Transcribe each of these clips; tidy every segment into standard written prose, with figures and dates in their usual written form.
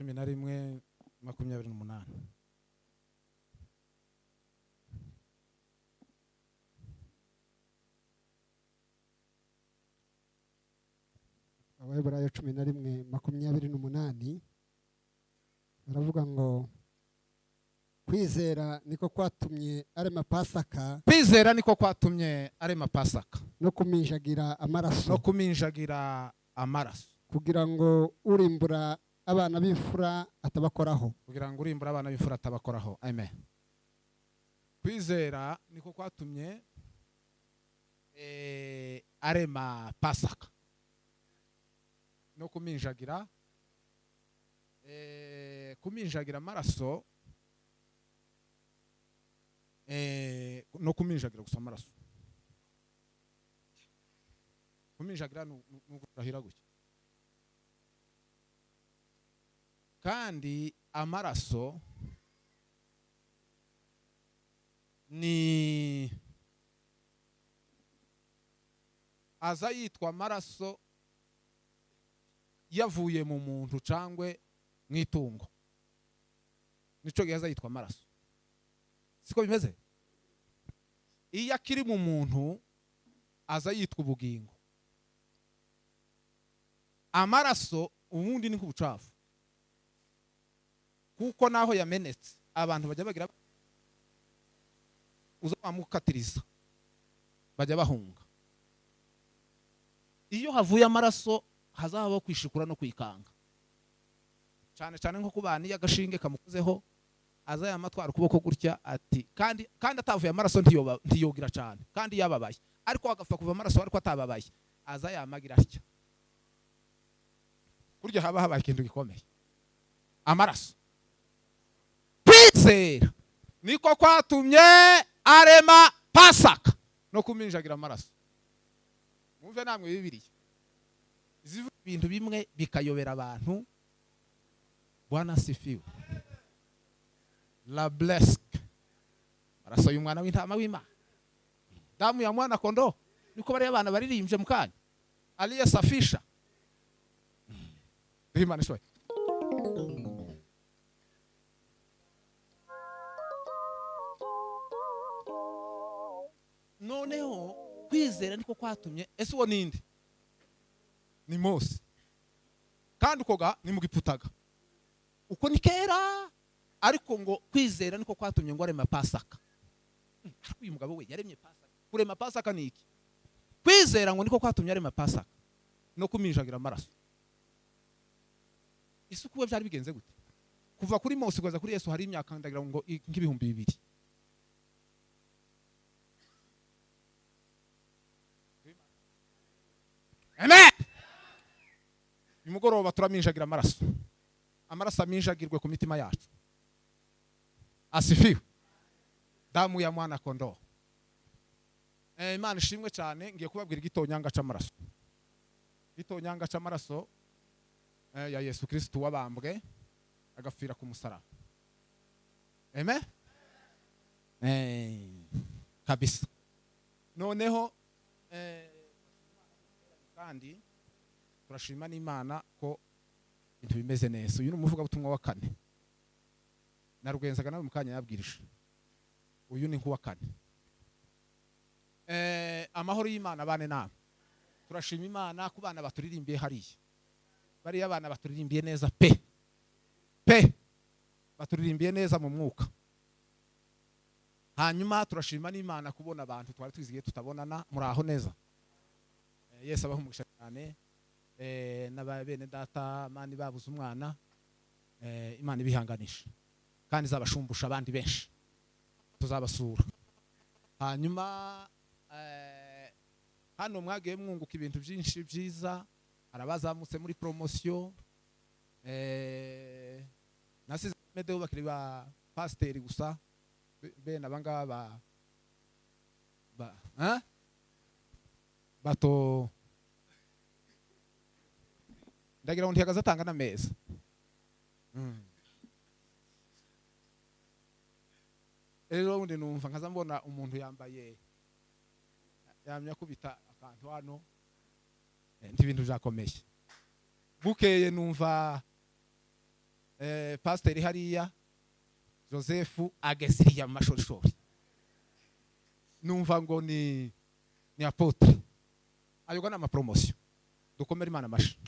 11:28. Abaheburayo 11:28 baravuga ngo kwizera niko kwatumye arema Pasaka, kwizera niko kwatumye arema Pasaka no kuminjagira amaraso, no kuminjagira amaraso, kugira ngo urimbura abana b'imfura atabakoraho. kugira ngo urimbura abana b'imfura atabakoraho. Amen. Kwizera niko kwatumye arema Pasaka no kuminjagira amaraso, no kuminjagira gusa amaraso. Kuminjagira n'ugurahira gutya, kandi amaraso ni aza yitwa amaraso yavuye mu muntu cangwe mwitungo, nico gihe aza yitwa amaraso. Siko bimeze? Iyo akiri mu muntu aza yitwa ubugingo. Amaraso ubundi ni nk'ubucafu, kuko naho yamenetse abantu bajya bagira uza bamukatiriza bajya bahunga. Iyo havuye amaraso hazabaho kwishikura no kwikanga, cyane cyane nko kubana iyo agashinge kamukuzeho aza yamatwara ukuboko gutya ati kandi atavuye amaraso ntiyogira cyane kandi yababaye, ariko agapfa kuva amaraso ariko atababaye aza yamagira atya. Kurya haba habaye ikintu gikomeye. Amaraso, kwizera niko kwatumye arema Pasaka no kuminjagira amaraso. Mwumve namwe Bibiliya zivuga ibintu bimwe bikayobera abantu. Bwana sifiwe. La blessed maraso y'umwana w'intama w'Imana, damu ya mwana kondo, niko bari abana baririmbye mukanya aliyesafisha Imana ishwe. Noneho kwizera niko kwatumye, ese uwo ninde? Ni Mose, kandi ukoga ni mugiputaga uko ni kera, ariko ngo kwizera niko kwatumye ngo arema Pasaka. Ariko uyu mugabo we yaremye Pasaka. Kurema Pasaka ni iki? Kwizera ngo niko kwatumye arema Pasaka no kuminjagira amaraso. Isuku we byari bigenze gute? Kuva kuri Mose kugeza kuri Yesu hari imyaka ndagira ngo nk'ibihumbi 2. Amen. Umugoroba turaminjagira amaraso. Amaraso aminjagirwe ku mitima yacu. Asifiwe. Damu ya mwana kondoo. Imana ishimwe cyane. Ngiye kubabwira igitonyanga cy'amaraso. Igitonyanga cy'amaraso ya Yesu Kristo wabambwe agapfira ku musaraba. Amen. Kabisa. Noneho kandi turashima n'Imana ko ibintu bimeze neza. Uyu ni umuvuga butumwa wa 4 na Rugenzaga nawe mukanya yabwirije. Uyu ni nkuwa 4. Amahoro y'Imana bane namwe. Turashima Imana ku bana baturirimbiye hariya. Bari abana baturirimbiye neza pe baturirimbiye neza mu mwuka. Hanyuma turashima n'Imana kubona abantu twari twizigiye tutabonana muri aho neza. Yesu abaho umugisha cyane. N'ababene data mani babuze umwana, Imana ibihanganisha kandi zabashumbusha abandi benshi, tuzabasura. Hanyuma hano mwagiye mwunguka ibintu byinshi byiza, arabazamutse muri promotion, nasize medeo bakiri ba pasiteri gusa, bene abangaba bato ndagira ngo ntihagaze atanga n'ameza. Rero undi numva nkaza mbona umuntu yambaye yamya kubita akantu hano, ndi ibintu byakomeye. Bukeye numva pasiteri hariya Joseph agesiriya mu mashorishori, numva ngo ni apotre. Ayo gana amapromosiyo, dukomere Imana amashi.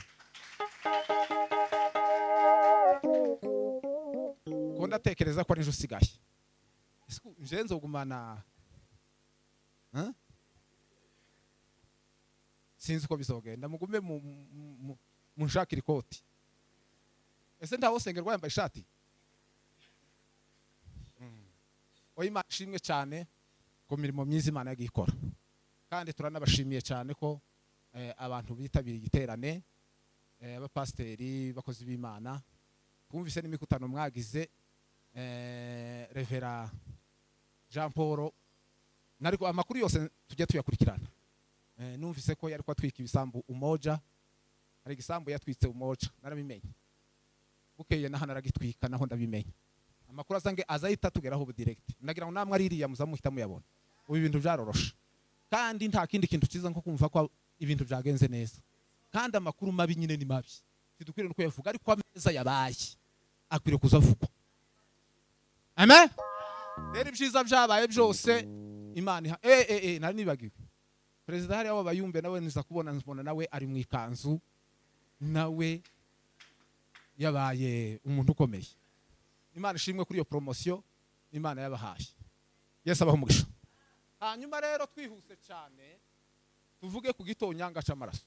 Ko ndatekereza ko ari ejo usigaye, nje nzogumana sinzi ko bizogenda, mugume munshakira ikoti. Ese ntawo sengerwa yambaye ishati? Imana ishimwe cyane ku mirimo myiza Imana yagiye ikora, kandi turanabashimiye cyane ko abantu bitabiriye igiterane, abapasiteri, bakozi b'Imana. Twumvise n'imikutano mwagize, Revera Jean Paul, nariko amakuru yose tujye tuyakurikirana. Numvise ko yari kwatwika ibisambu Umoja, hari igisambu yatwitse Umoja, narabimenye. Bukeye naho naragitwika naho ndabimenye. Amakuru azange azahita tugeraho bu direct. Nagira ngo namwe aririya muzamuhita muyabona. Ubu ibintu byaroroshe. Kandi nta kindi kintu kiza nko kumva ko ibintu byagenze neza. Kandi amakuru mabi nyine ni mabi. Tidukwire no kuyavuga, ariko ameza yabaye akwiriye kuzavugwa. Amen. Rero ibyiza byabaye byose Imana nari nibagiwe. Perezida hari abo bayumbe nawe niza kubona nawe ari mu ikanzu, nawe yabaye umuntu ukomeye. Imana ishimwe kuri iyo promosiyo Imana yabahaye. Yesu abaho umugisha. Hanyuma rero twihuse cyane tuvuge ku gitonyanga cy'amaraso.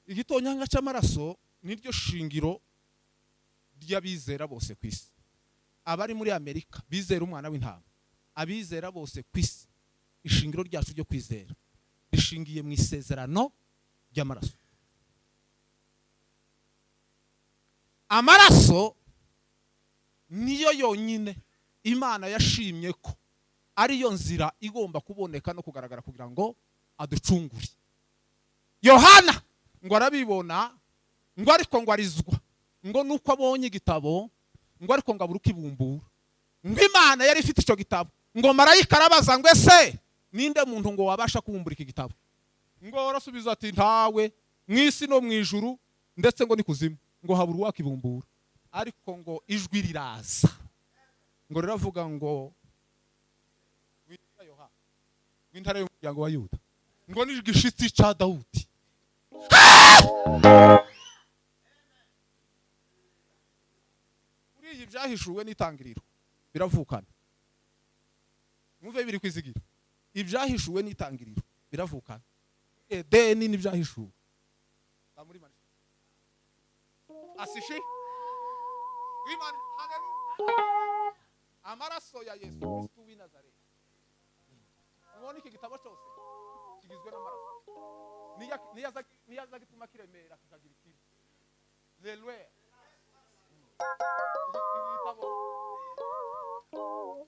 Igitonyanga cy'amaraso niryo shingiro ry'abizera bose ku isi. Abari muri Amerika bizera umwana w'intama, abizera bose ku isi, ishingiro ryacu ryo kwizera rishingiye mu isezerano ry'amaraso. Amaraso niyo yonyine Imana yashimye ko ariyo nzira igomba kuboneka no kugaragara kugira ngo aducungure. Yohana ngo arabibona, ngo ariko ngo arizwa, ngo nuko abonye igitabo, ngo ariko ngo aburuka ibumbura, ngo Imana yari ifite icyo gitabo, ngo marayika arabaza ngo ese ninde muntu ngo wabasha kubumbura iki gitabo? Ngo arasubiza ati ntawe, mu isi no mu ijuru ndetse ngo ni kuzimu, ngo habura uwakibumbura. Ariko ngo ijwi riraza, ngo riravuga ngo witwa Yohana w'intare y'umuryango wa Yuda, ngo ni igishitsi cya Dawudi. Kuri iyi byahishuwe n'itangiriro biravukana. Mwumve biri kwizigira. Ibyahishuwe n'itangiriro biravukana. Edeni n'ibyahishuwe. Bamuri mari. Asishi. Wimana, haleluya. Amaraso ya Yesu Kristo w'i Nazareti. Ubona iki gitabo cyose kigizwe n'amaraso. Niyaza gituma kiremera kikagira ikiri. Lelwe. Igitabo.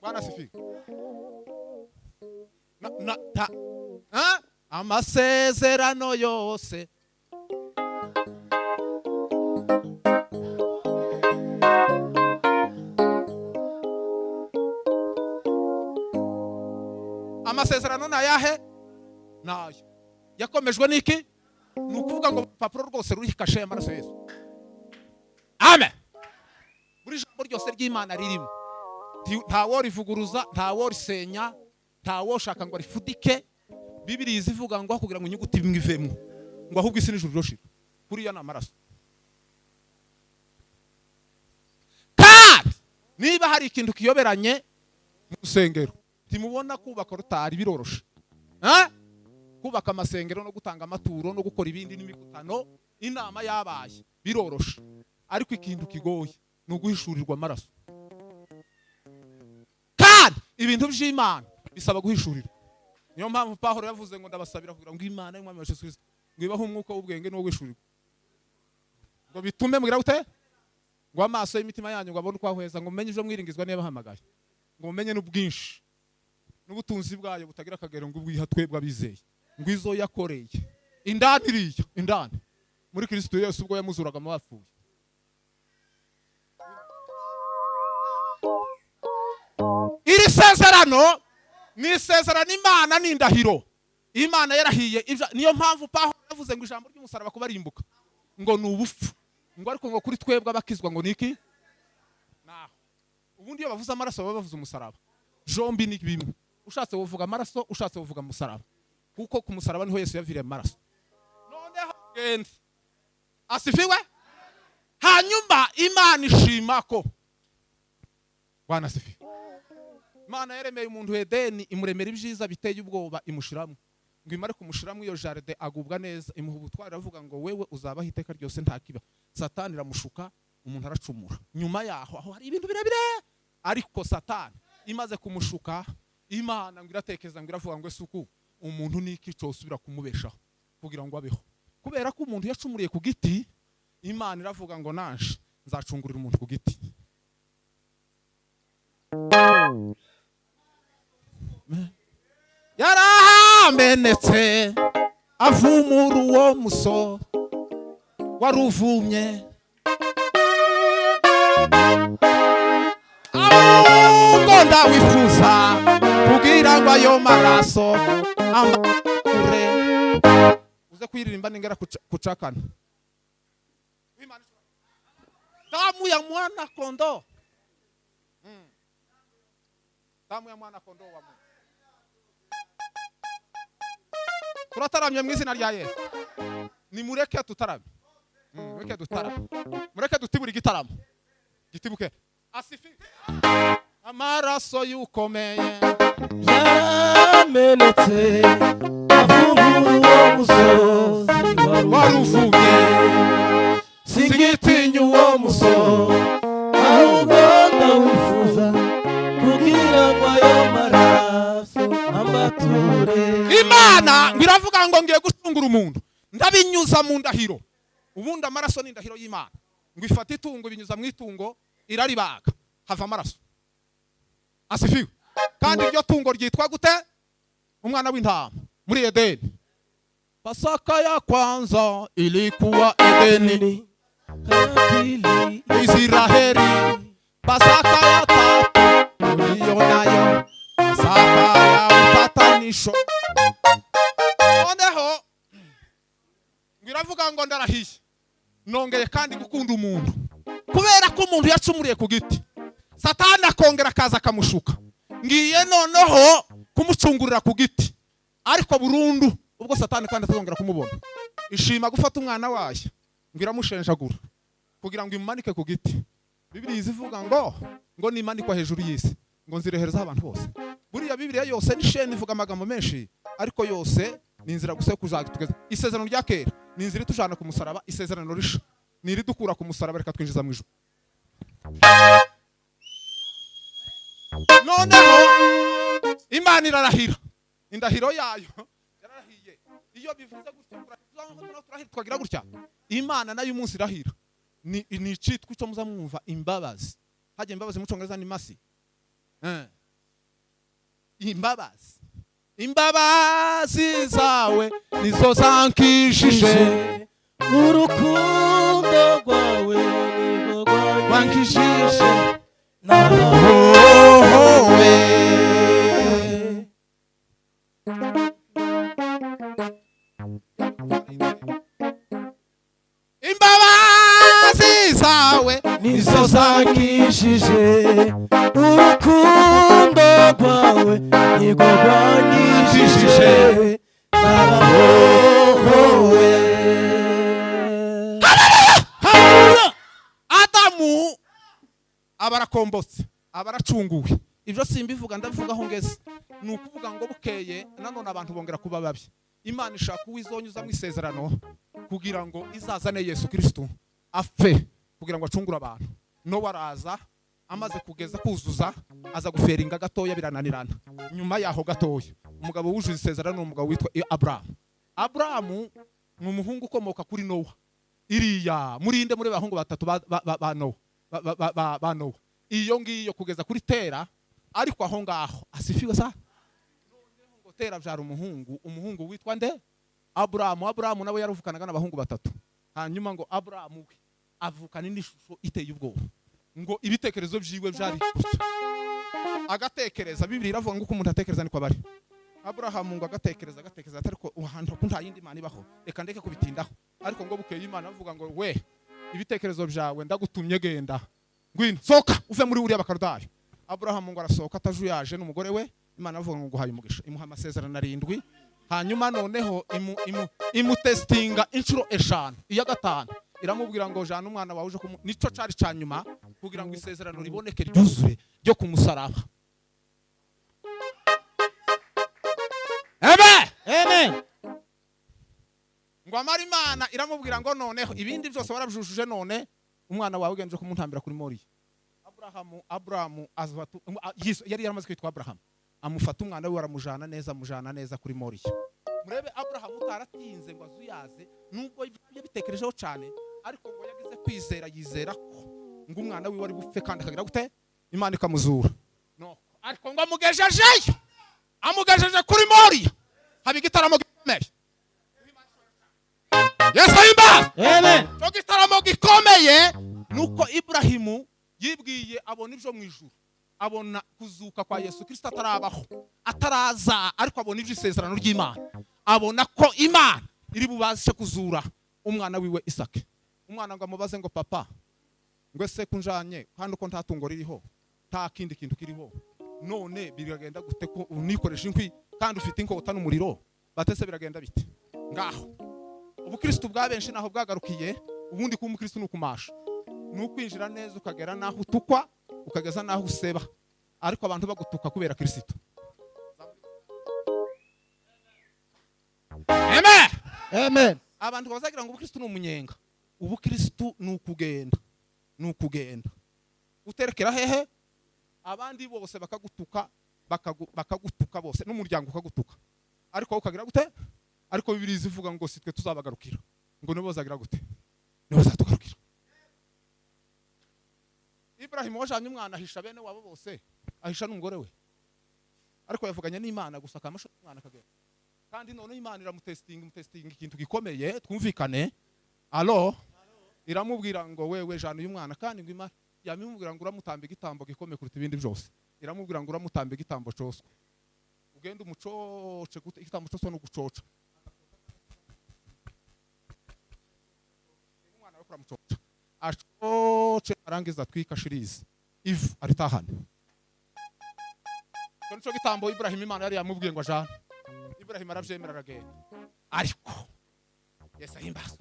Bwana sifi. Amasezerano yose amasezerano nayahe nayo yakomejwe niki? Nukuvuga ngo papuro rwose ruri kashe y'amaraso Yesu. Amen. Buri jambo ryose ry'Imana ririmo, ntawo rivuguruza, ntawo risenya, ntawo shaka ngo rifudike. Bibiliya izivuga ngo kugira ngo inyuguti bimwe ivemo, ngo ahubwo isi n'ijuru roshira kuri ya namaraso. Kandi niba hari ikintu kiyoberanye mu rusengero, timubona kubaka rutari biroroshe. Kubaka amasengero no gutanga amaturo no gukora ibindi n'imikutano, inama yabaye biroroshe. Ariko ikintu kigoye ni uguhishurirwa amaraso. Kandi ibintu by'Imana bisaba guhishurirwa. Niyo mpamvu Pawulo yavuze ngo ndabasabira kugira ngo Imana y'Umwami wacu Yesu Kristo ngo ibahe umwuka w'ubwenge no guhishurirwa, ngo bitume mugira gute, ngo amaso y'imitima yanyu ngo abone uko ahweza, ngo mumenye ibyo mwiringizwa niba bahamagaye, ngo mumenye n'ubwinshi n'ubutunzi bwayo butagira akagero, ngo ubwiha twebwe abizeye, ngo izo yakoreye indani iriya indani muri Kristo Yesu ubwo yamuzuraga mu bapfuye. Iri sezerano ni isezerano Imana n'indahiro Imana yarahiye. Niyo mpamvu Pawulo yavuze ngo ijambo ry'umusaraba kubarimbuka ngo ni ubupfu, ngo ariko ngo kuri twebwe abakizwa ngo niki naho ubundi iyo bavuze amaraso baba bavuze umusaraba jombi ni bimwe ushatse uvuga amaraso ushatse uvuga umusaraba kuko ku musaraba niho Yesu yaviriye amaraso noneho gende asifiwe hanyuma Imana ishima ko Bwana asifiwe Imana yaremeye umuntu Edeni imuremera ibyiza biteye ubwoba imushiramo ngo imare kumushiramo iyo jaride agubwa neza imuha ubutwari avuga ngo wewe uzabaho iteka ryose nta kiba Satani iramushuka umuntu aracumura nyuma yaho aho hari ibintu birebire ariko Satani imaze kumushuka Imana ngo iratekereza ngo iravuga ngo esuku umuntu niki cyosubira kumubeshaho kugira ngo abeho kubera ko umuntu yacumuriye ku giti Imana iravuga ngo nanje nzacungurira umuntu ku giti yaramenetse avumura uwo muso waruvumye ahubwo ndawifuza kugira ngo ayo maraso ambure uze kuyiririmba ningera kucakana damu ya mwana kondoo damu ya mwana kondoo wa Mungu turataramye mu izina rya Yesu ni mureke tutaramye mureke dutaramye mureke dutibura igitaramo gitibuke asifiwe amaraso y'ukomeye yaramenetse avumura uwo musozi waruvumye sigitinya uwo musozi ahubwo ndawifuza kugira ngo ayo maraso ambature Imana biravuga ngo ngiye gushungura umuntu ndabinyuza mu ndahiro ubundi amaraso ni indahiro y'Imana ngo ifata itungo binyuza mu itungo iraribaga hava amaraso asifiwe kandi iryo tungo ryitwa gute umwana w'intama muri Edeni Pasaka ya kwanza ilikuwa Edeni Israeli Pasaka ya tatu ndiyo nayo Pasaka ya upatanisho noneho ngiravuga ngo ndarahiye nongeye kandi gukunda umuntu kubera ko umuntu yacumuriye ku giti Satani akongera akaza akamushuka ngiye noneho kumucungurira ku giti ariko burundu ubwo Satani kandi atongera kumubona ishima gufata umwana wayo ngiramushenjagura kugira ngo imumanike ku giti Bibiliya izivuga ngo nimanikwa hejuru y'isi ngo nzirehereza abantu bose buriya Bibiliya yose ni sheni ivuga amagambo menshi ariko yose ni inzira gusa kuzagitugeza isezerano rya kera ni inzira itujana ku musaraba isezerano risha ni iridukura ku musaraba reka twinjiza mu ijuru noneho Imana irarahira indahiro yayo yararahiye iyo bivuze gutya turahira twagira gutya Imana nayo umunsi irahira ni icitwa icyo muzamwumva imbabazi haje imbabazi mu Cyongereza ni mercy imbabazi zawe nizo zankishije urukundo rwawe nirwo rwankishije nahowe imbabazi zawe nizo zankishije urukundo rwawe nirwo rwanyishije nahowe Adamu abarakombotse abaracunguwe ibyo simbivuga ndavuga aho ngeze ni ukuvuga ngo bukeye nanone abantu bongera kuba babi Imana ishaka uwizonyuza mu isezerano kugira ngo izazane Yesu Kristo apfe kugira ngo acungure abantu no waraza amaze kugeza kuzuza aza guferinga gatoya birananirana nyuma yaho gatoya umugabo wujuje isezerano umugabo witwa Abrahamu ni umuhungu ukomoka kuri Nowa iriya murinde muri bahungu batatu ba Nowa iyo ngiyo kugeza kuri Tera ariko aho ngaho asifiwe sa ngo Tera byara umuhungu witwa nde Abrahamu nawe yaruvukanaga n'abahungu batatu hanyuma ngo Abrahamu we avukana n'ishusho iteye ubwoba ngo ibitekerezo byiwe byari agatekereza Bibiliya iravuga ngo uko umuntu atekereza niko bari Abrahamu ngo agatekereza ariko ahantu ko nta yindi Imana ibaho reka ndeke kubitindaho ariko ngo bukeye Imana avuga ngo we ibitekerezo byawe ndagutumye genda ngwino soka uve muri uriya bakarudayo. Aburahamu ngo arasohoka atajuyaje n'umugore we, Imana avuga ngo guhaye umugisha, imuha amasezerano 7. hanyuma noneho imutestinga inshuro 5, iya gatanu iramubwira ngo jana umwana wawe uje nico cari cyanyuma kugira ngo isezerano riboneke ryuzure ryo kumusaraba. Amen. Ngo amara Imana iramubwira ngo noneho ibindi byose warabyujuje, none umwana wawe ugenje kumuntambira kuri Moriya. Aburahamu azwatu yari yaramaze kwitwa Aburahamu, amufata umwana we waramujana neza kuri Moriya. Murebe Aburahamu utaratinze ngo azuyaze, nubwo yabitekerejeho cyane, ariko ngo yagize kwizera, yizera ko ngo umwana we wari bupfe kandi akagira gute Imana ikamuzura. No, ariko ngo amugejeje kuri Moriya, haba igitaramo gikomeye. Yesu ahimbaza. Amen. Cyo gitaramo gikomeye nuko Ibrahimu yibwiye abona ibyo mu ijuru, abona kuzuka kwa Yesu Kristo atarabaho, ataraza, ariko abona iby'isezerano ry'Imana, abona ko Imana iri bubashe kuzura umwana wiwe Isaka. Umwana ngo amubaze ngo papa, ngo ese kunjanye kandi uko nta tungo ririho, nta kindi kintu kiriho, none biragenda gute ko unikoresha inkwi kandi ufite inkota n'umuriro, batese biragenda bite? Ngaho ubukristo bwa benshi naho bwagarukiye, ubundi ku umukristo nukumasha, nukwinjira neza ukagera naho utukwa, ukageza naho useba, ariko abantu bagutuka kubera Kristo. Amen. Abantu bazagira ngo ubukristo n'umunyenga, ubukristo nukugenda uterekera hehe, abandi bose bakagutuka bose, n'umuryango ukagutuka, ariko ukagira gute? Ariko Bibiliya ivuga ngo sitwe tuzabagarukira, ngo nibo bazagira gute? Nibo bazatugarukira. Ibrahimu wajanye umwana ahisha bene wabo bose, ahisha n'umugore we, ariko yavuganye n'Imana gusa akamasha umwana kagera, kandi none Imana iramutestinga ikintu gikomeye, twumvikane. Iramubwira ngo wewe jana uyu mwana, kandi ngo Imana yamimubwira ngo uramutambira igitambo gikomeye kuruta ibindi byose, iramubwira ngo uramutambira igitambo cyoswe, ugenda umucoce gute igitambo cyoswe no gucoca umwana we kuramucoca, acoce arangiza twikashirize ivu aritahana. Cyo gitambo Ibrahim Imana yari yamubwiye ngo ajana, Ibrahim arabyemera aragenda, ariko Yesu ahimbaza.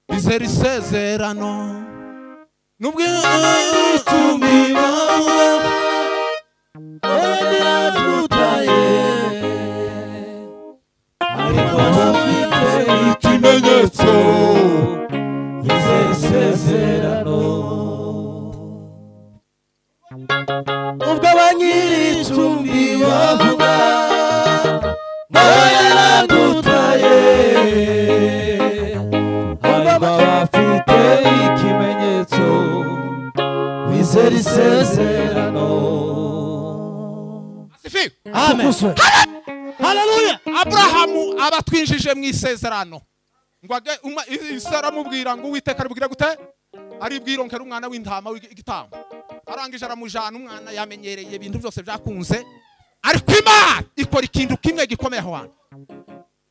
Bizera isezerano nubwo Tumima Odadutaye ariko bafite ikimenyetso bizera isezerano, ubwo abanyir'icumbi bavuga ngo yaradutaye ariko bafite ikimenyetso bizera isezerano. Amen. Haleluya. Aburahamu abatwinjije mu isezerano, ngo Isara amubwira ngo Uwiteka aribwira gute, aribwironkera umwana w'intama w'igitambo, arangije aramujana. Umwana yamenyereye ibintu byose byakunze, ariko Imana ikora ikintu kimwe gikomeye aho hantu,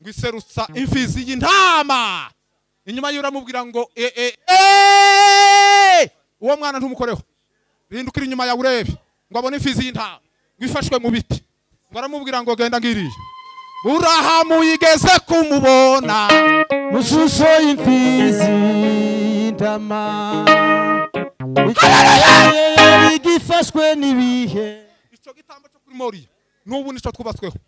ngo iserutsa imfizi y'intama inyuma y'uramubwira ngo uwo mwana ntumukoreho, rindukira inyuma yawe urebe, ngo abone imfizi y'intama ngo ifashwe mu biti, ngo aramubwira ngo genda ngiriye. Burahamu yigeze kumubona mu shusho y'imfizi y'intama igifashwe n'ibihe. Ico gitambo cyo kuri Moriya n'ubu nico twubatsweho,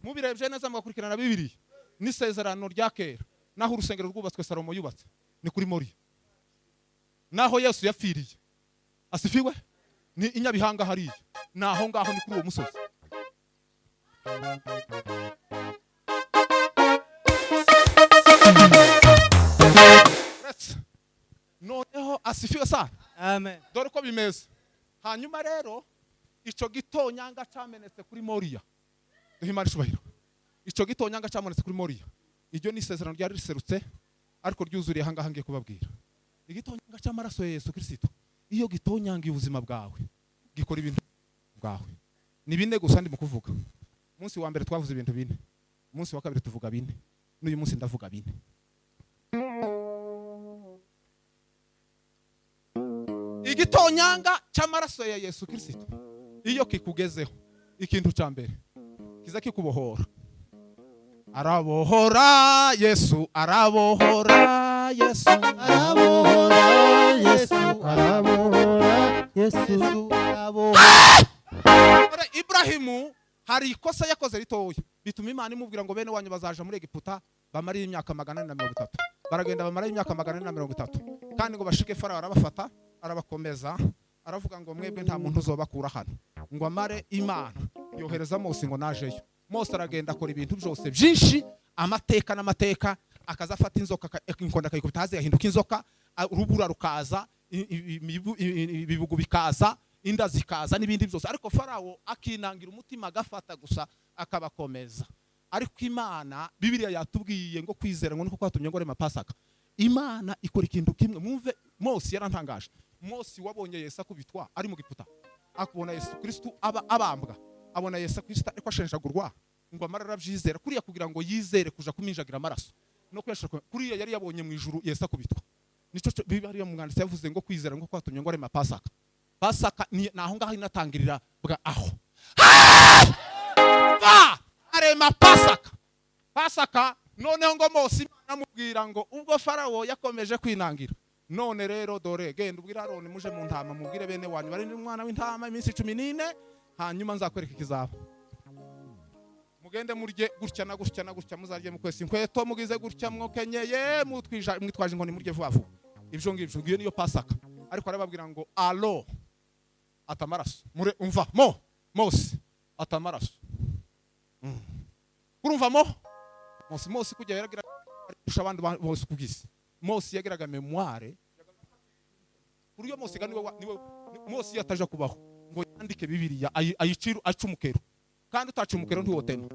mubirebye neza mugakurikirana Bibiliya n'isezerano rya kera, naho urusengero rwubatswe Salomo yubatse ni kuri Moriya, naho Yesu yapfiriye asifiwe ni inyabihanga hariya, naho ngaho ni kuri uwo musozi. Noneho asifiwe sana. Amen. Dore ko bimeze. Hanyuma rero ico gitonyanga cyamenetse kuri Moriya, duhimara ishubahiro, ico gitonyanga cyamenetse kuri Moriya, iryo ni isezerano ryari riserutse, ariko ryuzuriye hanga ngiye kubabwira. Igitonyanga cy'amaraso ya Yesu Kristo, iyo gitonyanga ubuzima bwawe gikora ibintu bwawe ni bine gusa ndi mukuvuga. Umunsi wa mbere twavuze ibintu bine, umunsi wa kabiri tuvuga bine, n'uyu munsi ndavuga bine. igitonyanga cy'amaraso ya Yesu Kristo iyo kikugezeho ikintu cya mbere kiza kikubohora. Arabohora Yesu, arabohora Yesu, arabohora Yesu, arabohora Yesu, arabohora. Ibrahimu hari ikosa yakoze ritoya bituma Imana imubwira ngo bene wanyu bazaja muri Egiputa bamara imyaka 430. Baragenda bamara imyaka 430 kandi ngo bashike Farao arabafata arabakomeza aravuga ngo mwebwe nta muntu uzobakura hano ngo amare Imana yohereza Mose ngo najeyo. Mose aragenda akora ibintu byose byinshi amateka n'amateka akaza afata inzoka inkonda akayikubita haze yahinduka inzoka urubura rukaza ibibugu bikaza inda zikaza n'ibindi byose ariko Farao akinangira umutima agafata gusa akabakomeza. Ariko Imana Bibiliya yatubwiye ngo kwizera ngo niko kwatumye ngo rema Pasaka. Imana ikora ikintu kimwe mwumve. Mose yarantangaje. Mose wabonye Yesu akubitwa ari mu Giputa akubona Yesu Kristo abambwa abona Yesu Kristo ariko ashenjagurwa ngo amarara byizera kuriya kugira ngo yizere kuja kuminjagira amaraso no kweshaka kuriya yari yabonye mu ijuru Yesu akubitwa. Nico Bibiliya mu mwanditsi yavuze ngo kwizera ngo kwatumye ngo rema Pasaka. Pasaka ni naho ngaho inatangirira bwa aho arema Pasaka. Pasaka noneho ngo Mose namubwira ngo ubwo Farao yakomeje kwinangira none rero dore genda ubwira Aroni muje mu ntama mubwire bene wanyu bari n'umwana w'intama iminsi 14 hanyuma nzakwereka ikizaba. Mugende murye gutya na gutya na gutya muzarye mukwese inkweto mugize gutya mwokenyeye mwitwaje inkoni murye vuba vuba. Ibyo ngibyo ngiyo niyo Pasaka. Ariko arababwira ngo alo atamaraso mure umva Mose atamaraso urumva Mose kujya yaragira kurusha abandi bose kubwisi. Mose yagiraga memoire kuriyo Mose niwe Mose yataje kubaho ngo yandike Bibiliya ayiciru acumukero kandi utacumukero ntiwotema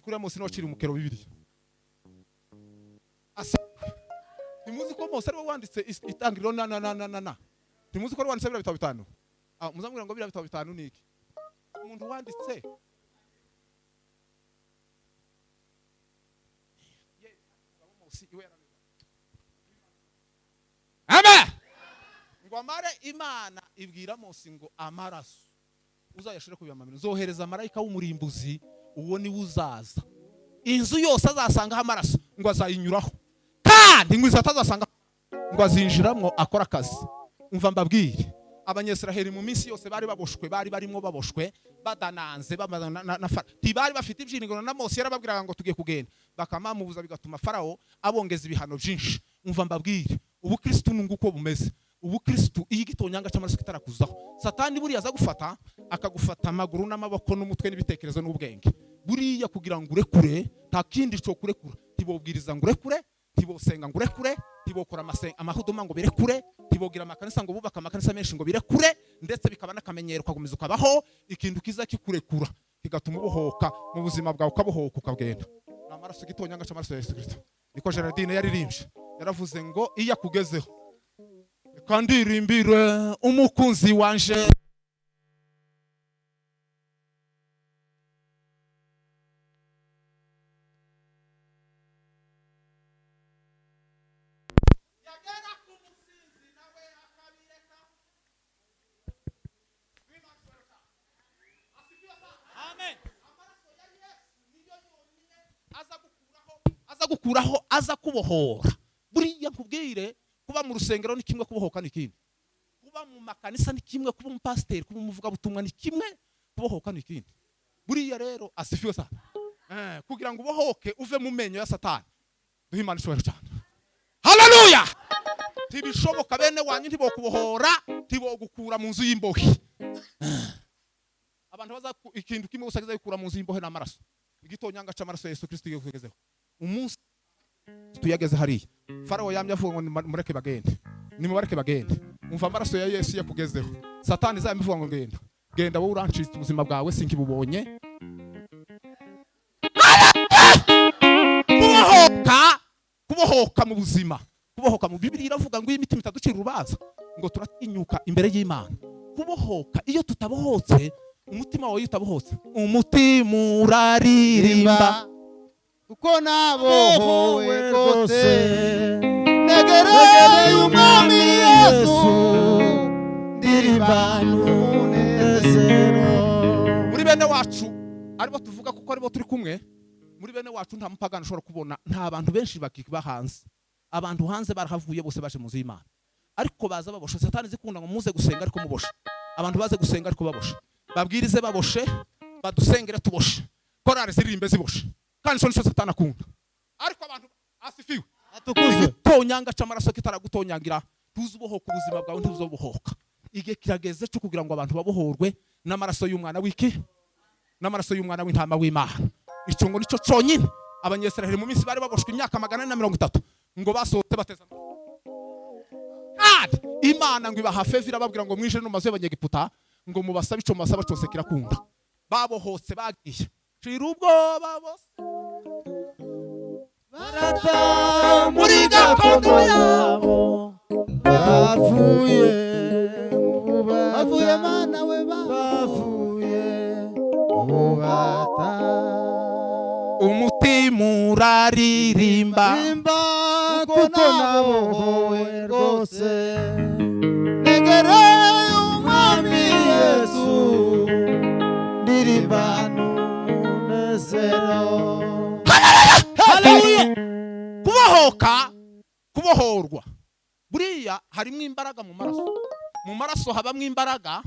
kuriyo Mose no ciri umukero Bibiliya asa. Nimuzi ko Mose ariwe wanditse itangiriro na nimuzi ko wanditse 5 muzambwira ngo 5 niki umuntu wanditse Amen. Ngo amare Imana ibwira Mose ngo amaraso uzayashire kubiyamamira zohereza marayika w'umurimbuzi uwo ni uzaza inzu yose azasanga amaraso ngo azayinyuraho kandi ngo izatazasanga ngo azinjiramwo akora akazi. Umva mbabwire Abanyesiraheli mu minsi yose bari baboshwe bari barimo baboshwe badananze tibari bafite ibyiringiro na Mose yarababwiraga ngo tugiye kugenda bakamamubuza bigatuma Farao abongeza ibihano byinshi. Umva mbabwire ubu Kristo nungu uko bumeze ubu Kristo iyo igitonyanga cy'amaraso kitarakuzaho Satani buriya aza gufata akagufata amaguru n'amaboko n'umutwe n'ibitekerezo n'ubwenge buriya kugira ngo urekure nta kindi cyo kurekura tibobwiriza ngo urekure tibosenga ngo urekure tibokora amahuduma ngo birekure tibogira amakanisa ngo bubaka amakanisa menshi ngo birekure ndetse bikaba nakamenyero kagumiza ukabaho ikintu kiza kikurekura kigatuma ubohoka mu buzima bwawe ukabohoka ukagenda. Amaraso igitonyanga cy'amaraso ya Yesu Kristo niko Gerardine yaririmbye yaravuze ngo iya kugezeho kandi irimbire umukunzi wanje yagera ku musinzi nawe akabireka. Amen. Amaraso ya Yesu niyo yonyine aza gukuraho aza kubohora. Buriya nkubwire kuba mu rusengero ni kimwe kubohoka ni kimwe kuba mu makanisa ni kimwe kuba umupasiteri kuba umuvuga butumwa ni kimwe kubohoka ni kindi. Buriya rero asifiwe sana kugira ngo ubohoke uve mu menyo ya Satani duhe Imana ishobora cyane. Haleluya. Tibishoboka bene wanyu ntibokubohora tibogukura mu nzu y'imbohe. Abantu baza ikintu kimwe usagiza gukura mu nzu y'imbohe n'amaraso igitonyanga cy'amaraso ya Yesu Kristo yegezeho umunsi tuyageze hariya Farao yamye avuga ngo mureke bagende nimubareke bagende. Umva amaraso ya Yesu yakugezeho Satani zamuvuga ngo genda wowe urancitse ubuzima bwawe sinkibubonye. Kubohoka mu buzima kubohoka mu Bibiliya iravuga ngo imitima itaducira urubanza ngo turatinyuka imbere y'Imana. Kubohoka iyo tutabohotse umutima wawe utabohotse umutima uraririmba kuko nabohowe rwose negereye umwami Yesu ndirimba n'umunezero. muri bene wacu aribo tuvuga kuko aribo turi kumwe, muri bene wacu nta mupagani ushobora kubona, nta bantu benshi bakiba hanze. Abantu hanze barahavuye bose baje mu nzu y'Imana, ariko baza baboshe. Satani zikunda ngo muze gusenga ariko muboshe. Abantu baze gusenga ariko baboshe, babwirize baboshe, badusengere tuboshe, korari ziririmbe ziboshe, kandi so nico Satani akunda. Ariko abantu asifiwe Atukuzwe. tonyanga c'amaraso kitaragutonyangira tuzubohoka ubuzima bwawe ntuzobohoka. Igihe kirageze cyo kugira ngo abantu babohorwe n'amaraso y'umwana w'iki, n'amaraso y'umwana w'intama w'Imana. Ico ngo nico conyine Abanyesiraheli mu minsi bari baboshwe imyaka 430 ngo basohotse bateza kandi Imana ngo ibaha favor babwira ngo mwije no mazu y'Abanyegiputa ngo mubasabe ico mubasaba cyose kirakunda. Babohotse bagiye shira ubwoba bose barata muri gakondo yabo bavuye mu bavuye bubata mana we bavuye mu bubata umutima uraririmba imba kuko nabohowe rwose negereye umwami Yesu ndirimba n'umunezero. Haleluya. Kubohorwa buriya harimo imbaraga mu maraso habamwe imbaraga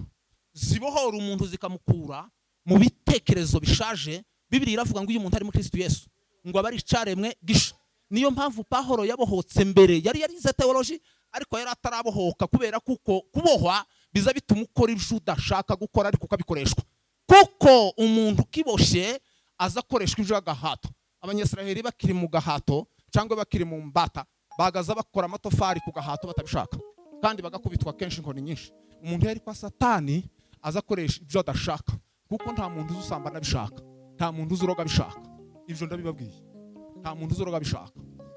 zibohora umuntu zikamukura mu bitekerezo bishaje. Bibiliya iravuga ngo iyo umuntu ari mu Kristo Yesu ngo abari caremwe gisha. Niyo mpamvu Pawulo yabohotse mbere, yari yarize theology ariko yari atarabohoka, kubera kuko kubohwa biza bituma ukora ibyo udashaka gukora ariko ukabikoreshwa. Kuko umuntu kiboshe aza akoreshwa ibyo agahato. Abanyesiraheli bakiri mu gahato cyangwa bakiri mu mbata bagaza bakora amatofari ku gahato batabishaka, kandi bagakubitwa kenshi inkoni nyinshi. Umuntu yari kwa Satani aza akoresha ibyo adashaka, kuko nta muntu uzusambana bishaka, nta muntu uzuroga bishaka. Ibyo ndabibabwiye, nta muntu uzuroga bishaka.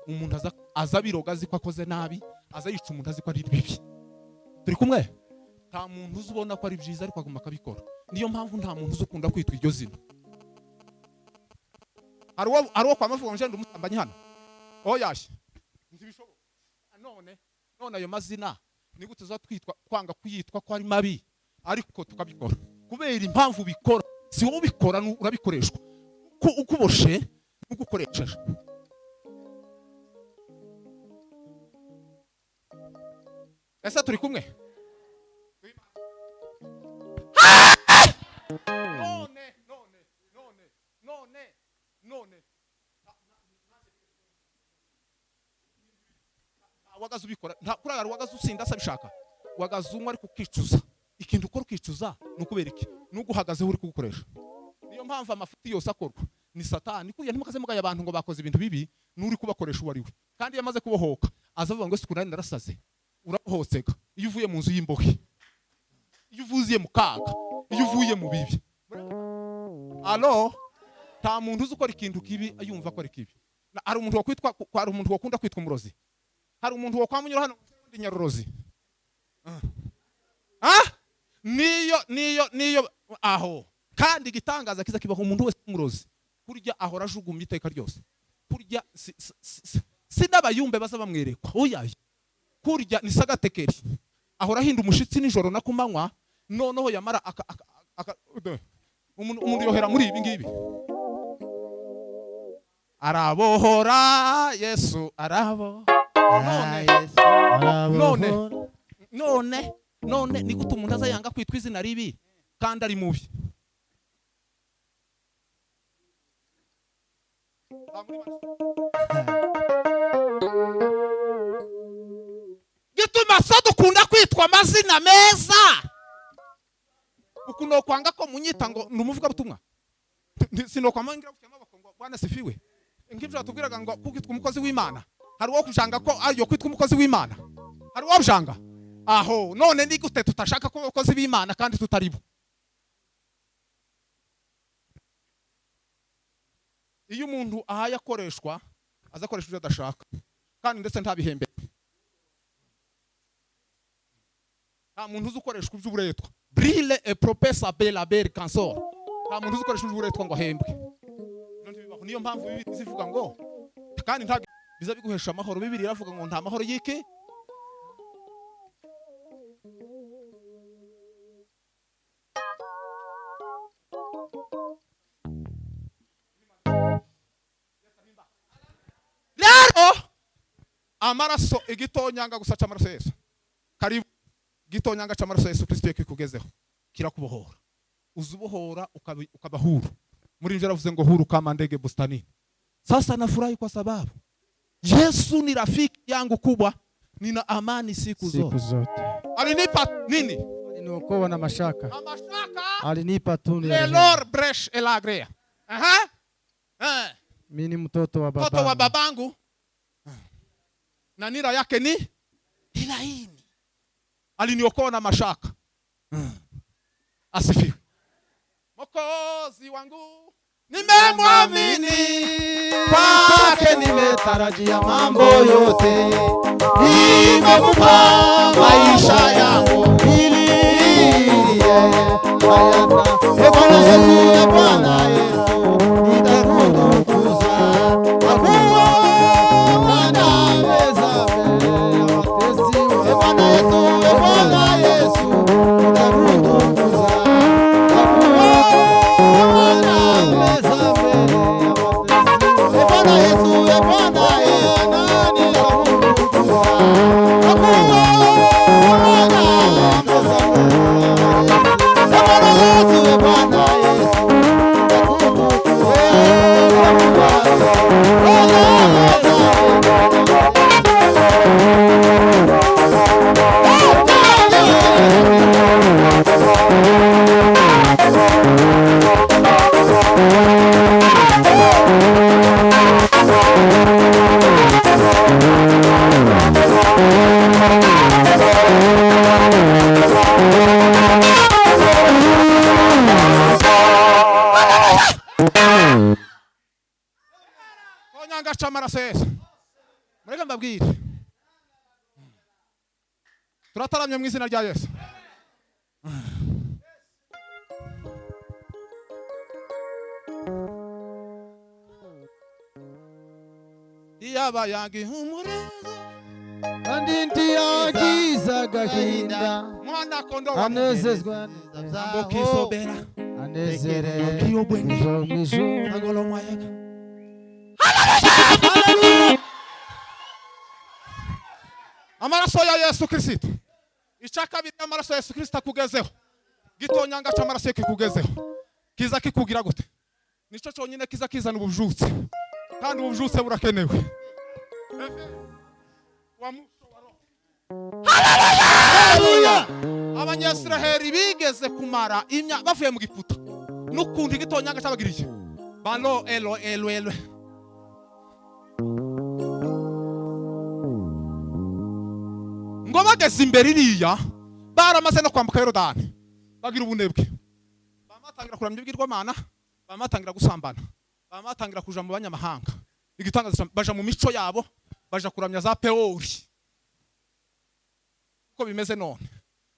Umuntu aza biroga azi ko akoze nabi, aza yica umuntu azi ko ari bibi. Turi kumwe? Nta muntu uzubona ko ari byiza ariko agomba akabikora. Niyo mpamvu nta muntu uzukunda kwitwa iryo zina. Ari wo kwa mavuga ngo njye umusambanyi hano oyashye ntibishoboka. None ayo mazina ni gute uzatwitwa kwanga kuyitwa ko ari mabi ariko tukabikora kubera impamvu bikora. Si wowe ubikora, urabikoreshwa ukuboshe n'ugukoresheje. Ese turi kumwe? None wagaze ubikora, nta kurara wagaze usinda asabishaka, wagaze umwe ariko ukicuza. Ikintu ukora ukicuza nukubera iki? Nuguhagazeho uri kugukoresha. Niyo mpamvu amafuti yose akorwa ni Satani. Kuya ntimukaze mugaya abantu ngo bakoze ibintu bibi nuri kubakoresha uwari we, kandi yamaze kubohoka azavuga ngo sikurani narasaze. Urabohotsega iyo uvuye mu nzu y'imbohe, iyo uvuziye mu kaga, iyo uvuye mu bibi. Alo, nta muntu uzi ukora ikintu kibi ayumva ko ari kibi. Hari umuntu wakwitwa, hari umuntu wakunda kwitwa umurozi, hari umuntu wakwamunyura hano ndi nyarurozi. Niyo aho kandi igitangaza kiza kibaho umuntu wese umurozi kurya ahora ajugunya iteka ryose. Kurya sinabayumbe baza bamwerekwa oyaye, kurya ni sagatekeri ahora hinda umushitsi nijoro na kumanywa. Noneho yamara umuntu yohera muri ibi ngibi. Arabohora Yesu arabo. None ni gute umuntu azayanga kwitwa izina ribi kandi ari mubi? Gituma so dukunda kwitwa amazina meza. Ukuno kwanga ko munyita ngo ndumuvuga butumwa. Sinokwamanga gufya amaboko ngo Bwana sifiwe. Ngibyo atubwiraga ngo kwitwa umukozi w'Imana. Hari wo kujanga ko ariyo kwitwa umukozi w'Imana. Hari wo bujanga. Aho none ni gute tutashaka ko abakozi b'Imana kandi tutaribo? Iyo umuntu ahaye akoreshwa azakoresha ibyo adashaka kandi ndetse ntabihembe. Nta muntu uzukoreshwa iby'uburetwa. Brille et propesa bella belle cancer. Nta muntu uzukoreshwa iby'uburetwa ngo ahembwe. niyo mpamvu Bibiliya zivuga ngo kandi nta biza biguhesha amahoro. Bibiliya iravuga ngo nta mahoro yiki amaraso igitonyanga gusa cy'amaraso Yesu. Karibu gitonyanga cy'amaraso Yesu Kristo kikugezeho kirakubohora. Uzubohora ukabahuru. Muri njye ravuze ngo huru kama ndege bustani. Sasa nafurahi kwa sababu Yesu ni rafiki yangu kubwa, nina amani siku zote. Alinipa nini? Aliniokoa na mashaka. Alinipa tunu ya Lord bresh elagrea. Mimi ni mtoto wa babangu. Mtoto wa babangu. Na nira yake ni ilaini. Aliniokoa na mashaka. Asifiwe. Mwokozi wangu nimemwamini, kwake nimetarajia mambo yote, nimempa maisha yangu ili hayata Bwana Yesu nitakutukuza kwa kuwa anaweza watesi Bwana Yesu nitakutukuza kwa kuwa anaweza Bwana Yesu Bwana nani nitakutukuza kwa kuwa anaweza Bwana Yesu Bwana Yesu amaraso Yesu. Mureke mbabwire turataramye mu izina rya Yesu. Iyaba yagihumuriza kandi ntiyagiza agahinda, mwana kondo anezezwa kisobera anezerewe mw'ijuru agolo mwayaga. Amaraso ya Yesu Kristo. Icyakabiri amaraso ya Yesu Kristo akugezeho. Gitonyanga cy'amaraso kikugezeho. Kiza kikugira gute? Nico cyonyine kiza kizana ubujutse. Kandi ubujutse burakenewe. Haleluya! Abanyasiraheli bigeze kumara bavuye mu giputa. Nukundi gitonyanga cyabagiriye. Balo elo. Ngo bageze imbere iriya baramaze no kwambuka Yorodani bagira ubunebwe, bamatangira kuramya ibigirwamana, bamatangira gusambana, bamatangira kuja mu banyamahanga, igitangaza baja mu mico yabo, baja kuramya za Peori. Uko bimeze none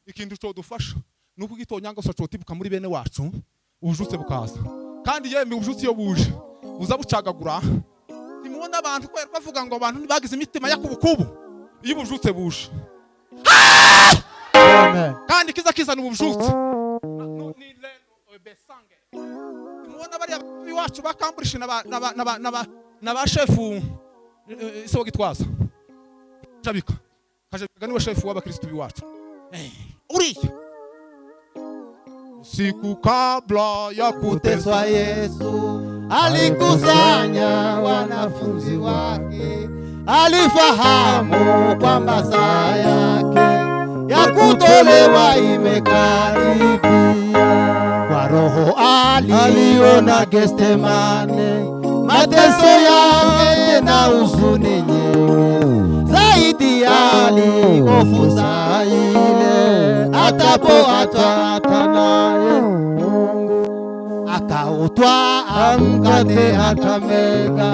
ikintu cyo dufasha nuko gitonyanga so cotibuka muri bene wacu ubujutse bukaza. Kandi yemwe ubujutse yo buje buza bucagagura. Nimubona abantu kwereka bavuga ngo abantu bagize imitima yakubukubu iyo ubujutse buje. Amen. Kandi kiza kizana ubujutse ni lelo besange. Nimubona bari abiwacu bakamburisha na shefu iso gitwaza Jabika Kajabika niwe shefu w'abakristo biwacu. Uriya siku kabla ya kuteswa Yesu alikusanya wanafunzi wake, alifahamu kwamba saa yake ya kutolewa imekaribia. Kwa roho aliona Getsemane, mateso yake na huzuni nyingi, zaidi alihofu saa ile atapoachwa naye Mungu. Akautwaa mkate akamega,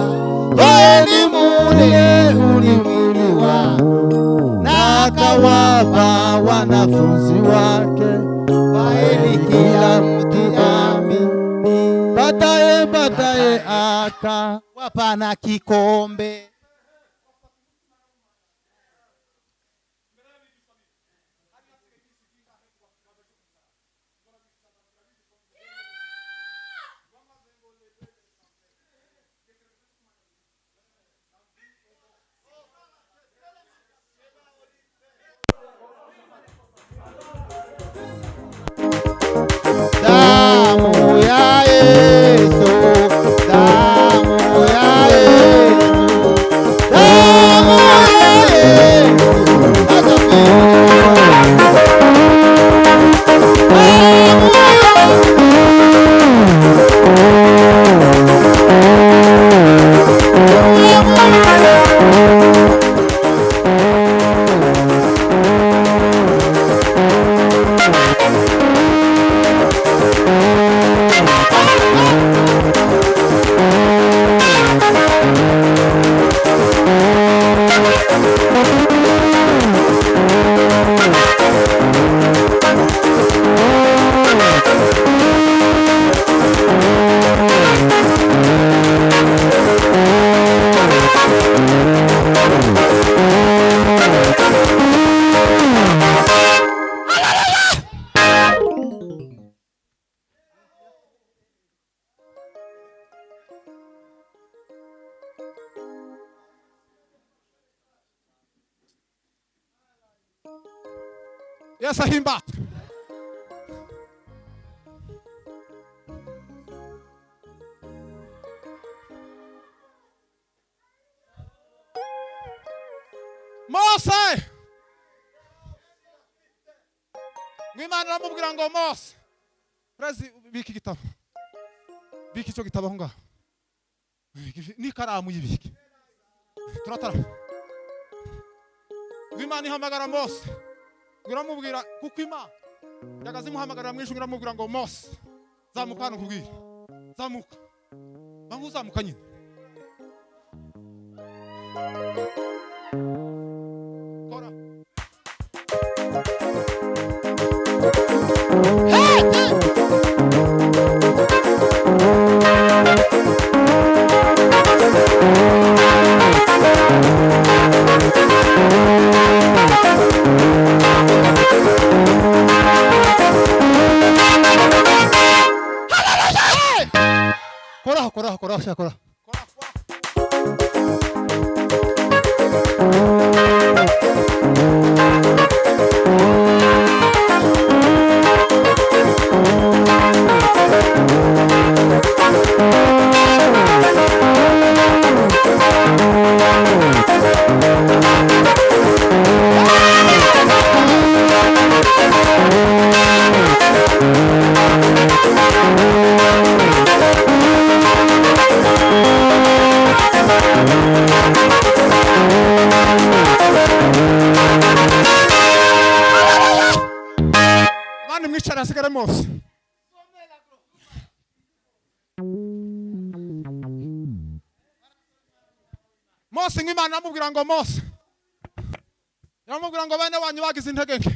twaeni mule, huu ni mwili wangu, na akawapa wanafunzi wake, twaeni kila mtu amini. Baadaye mashaka wapana kikombe. Damu ya Yesu, damu ya Yesu, damu Yesu ahimbazwe. Mose Mwimana aramubwira ngo Mose Prazi biki gitabo biki cyo gitabo aho ngaho n'ikaramu y'ibiki turatara Mwimana ihamagara Mose ngiramubwira kuko Imana yagaze muhamagarira mwinshi ngiramubwira ngo Mose zamukana kubwira zamuka bangu zamuka nyine kora kora. Mani mwicara asigare Mose Mose nk'Imana amubwira ngo Mose yamubwira ngo bene wanyu bagize intege nke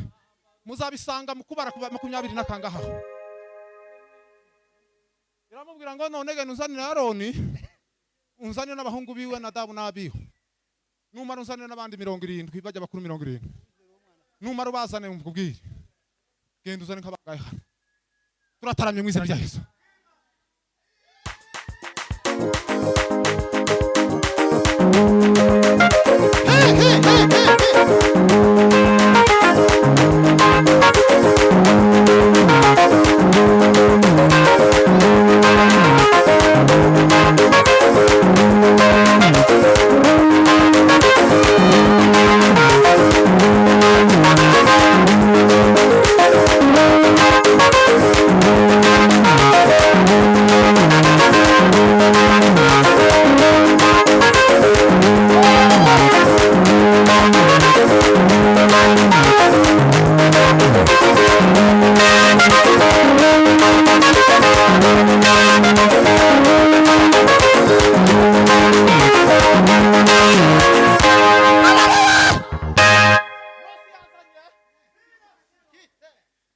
muzabisanga mu kubara kuba 20 nakangaha yaramubwira ngo none gene uzanira Aroni unzanira n'abahungu biwe na Dabu n'abiho numara unzanira n'abandi 70 bajya bakuru 70 numara bazane umubwire genda uzane nk'abagaye hano turataramye mu izina rya Yesu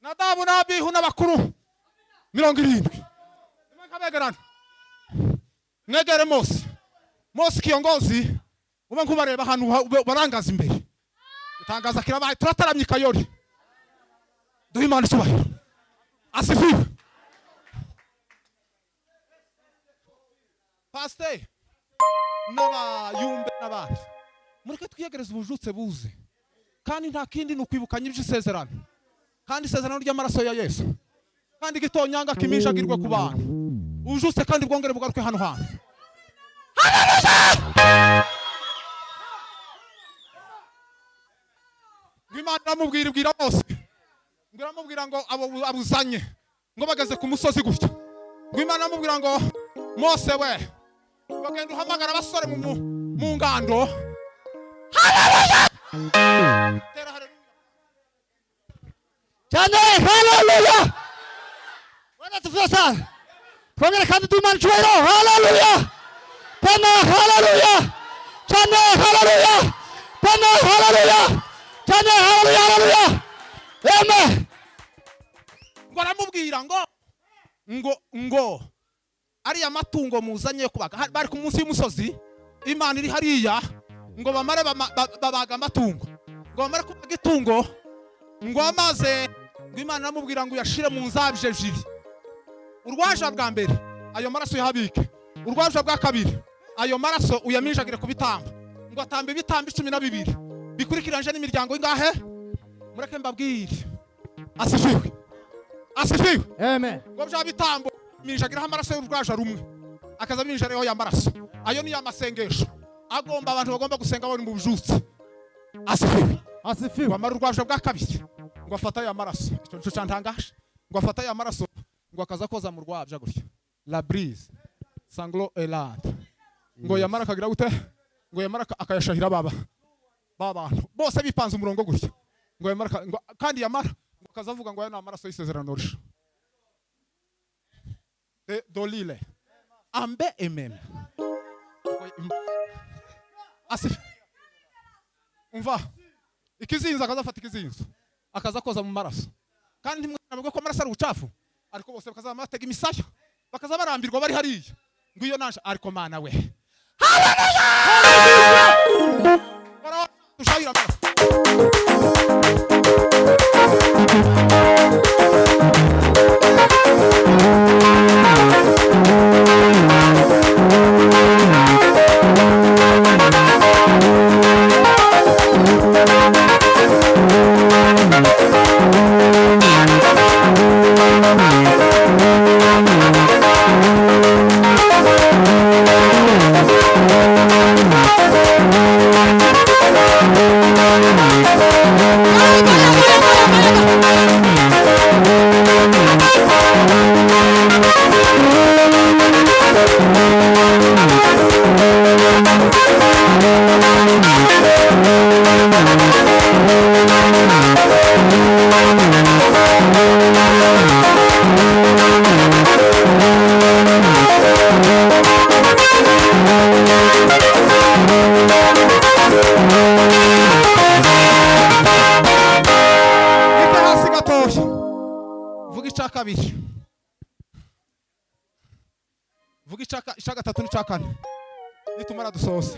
Nadabu n'abihu n'abakuru 70 kabegerana mwegere Mose. Mose kiongozi uba nkubareba ahantu barangaza imbere. Utangaza kirabaye turataramye Kayori. Duhe Imana icyubahiro. Asifiwe. Pastor n'abayumbe n'abandi mureke twiyegereza ubujutse buze kandi nta kindi nukwibukanya iby'isezerano kandi isezerano ry'amaraso ya Yesu kandi gitonyanga kimishagirwe ku bantu ubujutse kandi bwongere bugaruke hano hantu. Imana iramubwira bose ngo iramubwira ngo abuzanye ngo bageze ku musozi gutya ngo Imana iramubwira ngo Mose we bagenda uhamagara abasore mu ngando. Haleluya. Tera haleluya. cyane haleluya. Bwana tufiwe sana. Twongere kandi tumana cyubahiro. Haleluya. Tena haleluya. Cyane haleluya. Tena haleluya. Cyane haleluya haleluya. Amen. Ngo aramubwira ngo ariya matungo muzanye kubaga bari ku munsi y'umusozi Imana iri hariya ngo bamare babaga amatungo ngo bamare kubaga itungo ngo amaze ngo Imana iramubwira ngo yashire mu nzabije ebyiri. Urwaje bwa mbere ayo maraso yahabike, urwaje bwa kabiri ayo maraso uyaminjagire ku bitamba ngo atambe ibitambi 12 bikurikiranje n'imiryango ingahe mureke mbabwire. Asifiwe. Asifiwe. Amen. Ngo bya bitambo minjagiraho amaraso y'urwaje rumwe akaza minjareho ya maraso ayo ni amasengesho agomba abantu bagomba gusenga bari mu bujutse. Asifiwe. Asifiwe. Ngo amara urwaje bwa kabiri ngo afata ya maraso icyo cyo cyantangaje ngo afata ya maraso ngo akaza koza mu rwabya gutya la brise sanglo elade ngo yamara kagira gute ngo yamara akayashahira babantu bose bipanze umurongo gutya ngo yamara kandi yamara ngo akazavuga ngo yana amaraso y'isezerano risho dolile ambe ememe. Asifiwe. Umva ikizinzo akazafata ikizinzo akaza koza mu maraso kandi ntimwabwe ko amaraso ari ubucafu ariko bose bakaza batega imisaya bakaza barambirwa bari hariya ngo iyo naje ariko mana we. Haleluya. Bara tushayira kabiri vuga icya gatatu n'icya kane nitumara dusoze.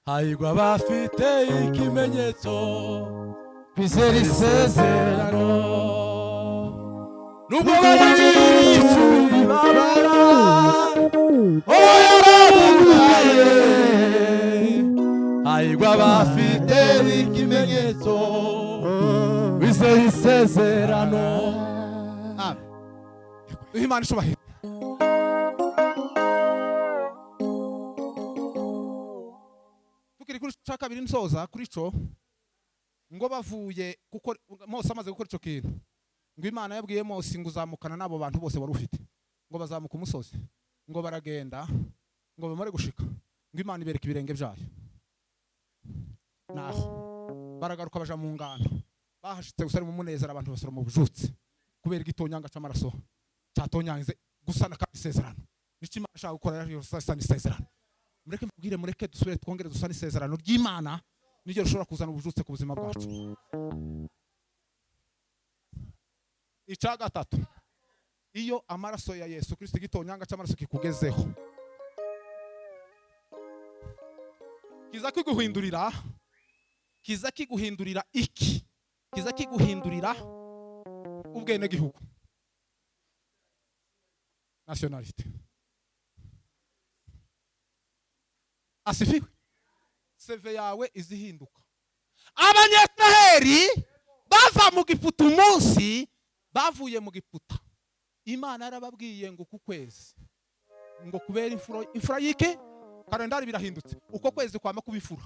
Haigwa bafite ikimenyetso Bizera isezerano nubwo bari babara oyarabukaye. Haigwa bafite ikimenyetso bizera isezerano. Imana ishobahira. Tukiri kuri cya kabiri nsoza kuri cyo ngo bavuye kuko Mose amaze gukora icyo kintu ngo Imana yabwiye Mose ngo uzamukana n'abo bantu bose wari ufite ngo bazamuka umusozi ngo baragenda ngo bamare gushika ngo Imana ibereka ibirenge byayo naho baragaruka baja mu ngano bahashitse gusara mu munezero abantu basora mu bujutse kubera igitonyanga cy'amaraso cyatonyanze gusana ka isezerano nicyo Imana ishaka gukora yose n'isezerano. Mureke mbwire, mureke dusubire twongere dusane isezerano ry'Imana niryo rushobora kuzana ubujutse ku buzima bwacu. Icya gatatu, iyo amaraso ya Yesu Kristo igitonyanga cy'amaraso kikugezeho, kiza kiguhindurira iki? Kiza kiguhindurira ubwene gihugu, nationality. Asifiwe. Seve yawe izihinduka. Abanyesiraheli bava mu Giputa umunsi bavuye mu Giputa, Imana yarababwiye ngo ku kwezi ngo kubera imfura yike kalendari birahindutse. Uko kwezi kwama kubifura,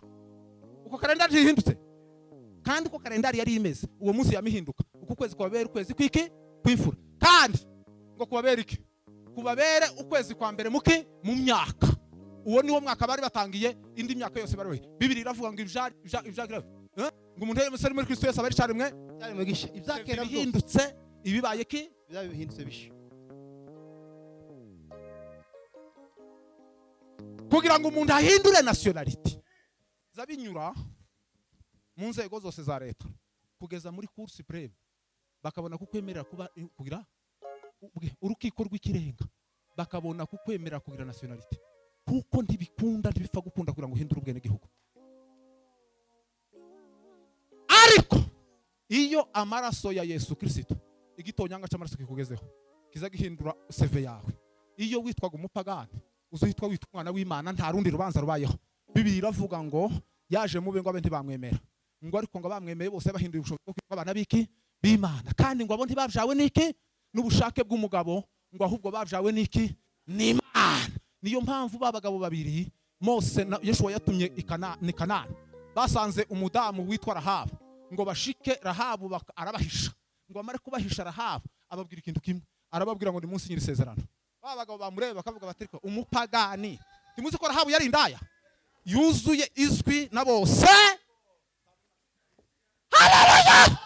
uko kalendari ihindutse, kandi uko kalendari yari imeze uwo munsi yamihinduka. Uko kwezi kwabera ukwezi kwike kwifura, kandi ngo kubabera iki? Kubabere ukwezi kwa mbere muke mu myaka. Uwo niwo mwaka bari batangiye, indi myaka yose bari. Bibiri iravuga ngo ibyagira ngo umuntu yose muri Kristo Yesu abari carimwe gisha ibyakera bihindutse. Ibibaye ki? bihindutse bisha. Kugira ngo umuntu ahindure nationality zabinyura mu nzego zose za leta kugeza muri Cour Supreme, bakabona kukwemerera kugira urukiko rw'ikirenga, bakabona kukwemerera kugira nationality, kuko ntibipfa gukunda kugira ngo uhindure ubwene gihugu. Ariko iyo amaraso ya Yesu Kristo igitonyanga cy'amaraso kikugezeho, kiza gihindura CV yawe. Iyo witwaga umupagani uzohitwa witwa umwana w'Imana, nta rundi rubanza rubayeho. Bibiri iravuga ngo yaje mube ngo abenti bamwemera, ngo ariko ngo bamwemeye bose bahinduye ubushobozi bwo kwitwa abana biki b'Imana, kandi ngo abo ntibabyawe n'iki n'ubushake bw'umugabo, ngo ahubwo babyawe n'iki n'Imana. Niyo mpamvu babagabo babiri Mose na Yeshua yatumye ni Kanani, basanze umudamu witwa Rahabu, ngo bashike Rahabu arabahisha, ngo amare kubahisha Rahabu ababwira ikintu kimwe, arababwira ngo ndi munsi nyiri sezerano. Babagabo bamurebe bakavuga bati ko umupagani timuzi ko Rahabu yari indaya yuzuye izwi na bose. Haleluya!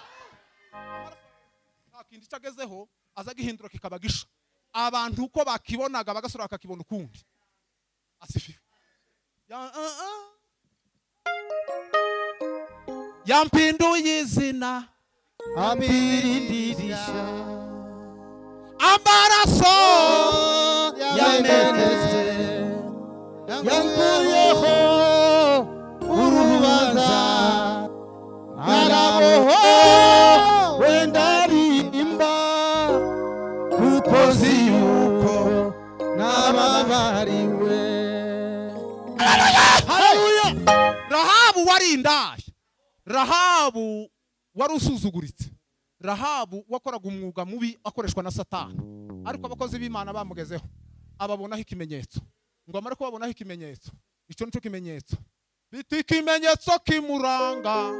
Akindi cyagezeho aza gihindura kikabagisha abantu uko bakibonaga bagasura bakakibona ukundi. Asifiwe. Yampinduye izina Ambirindirisha amaraso yamenetse yankuyeho urubanza naraboho wenda rimba kuko ziyuko nababariwe. Haleluya! Rahabu wari indaya, Rahabu wari usuzuguritse, Rahabu wakoraga umwuga mubi akoreshwa na Satani, ariko abakozi b'Imana bamugezeho ababonaho ikimenyetso. Ngo amare ko babonaho ikimenyetso, icyo nico kimenyetso biti ikimenyetso kimuranga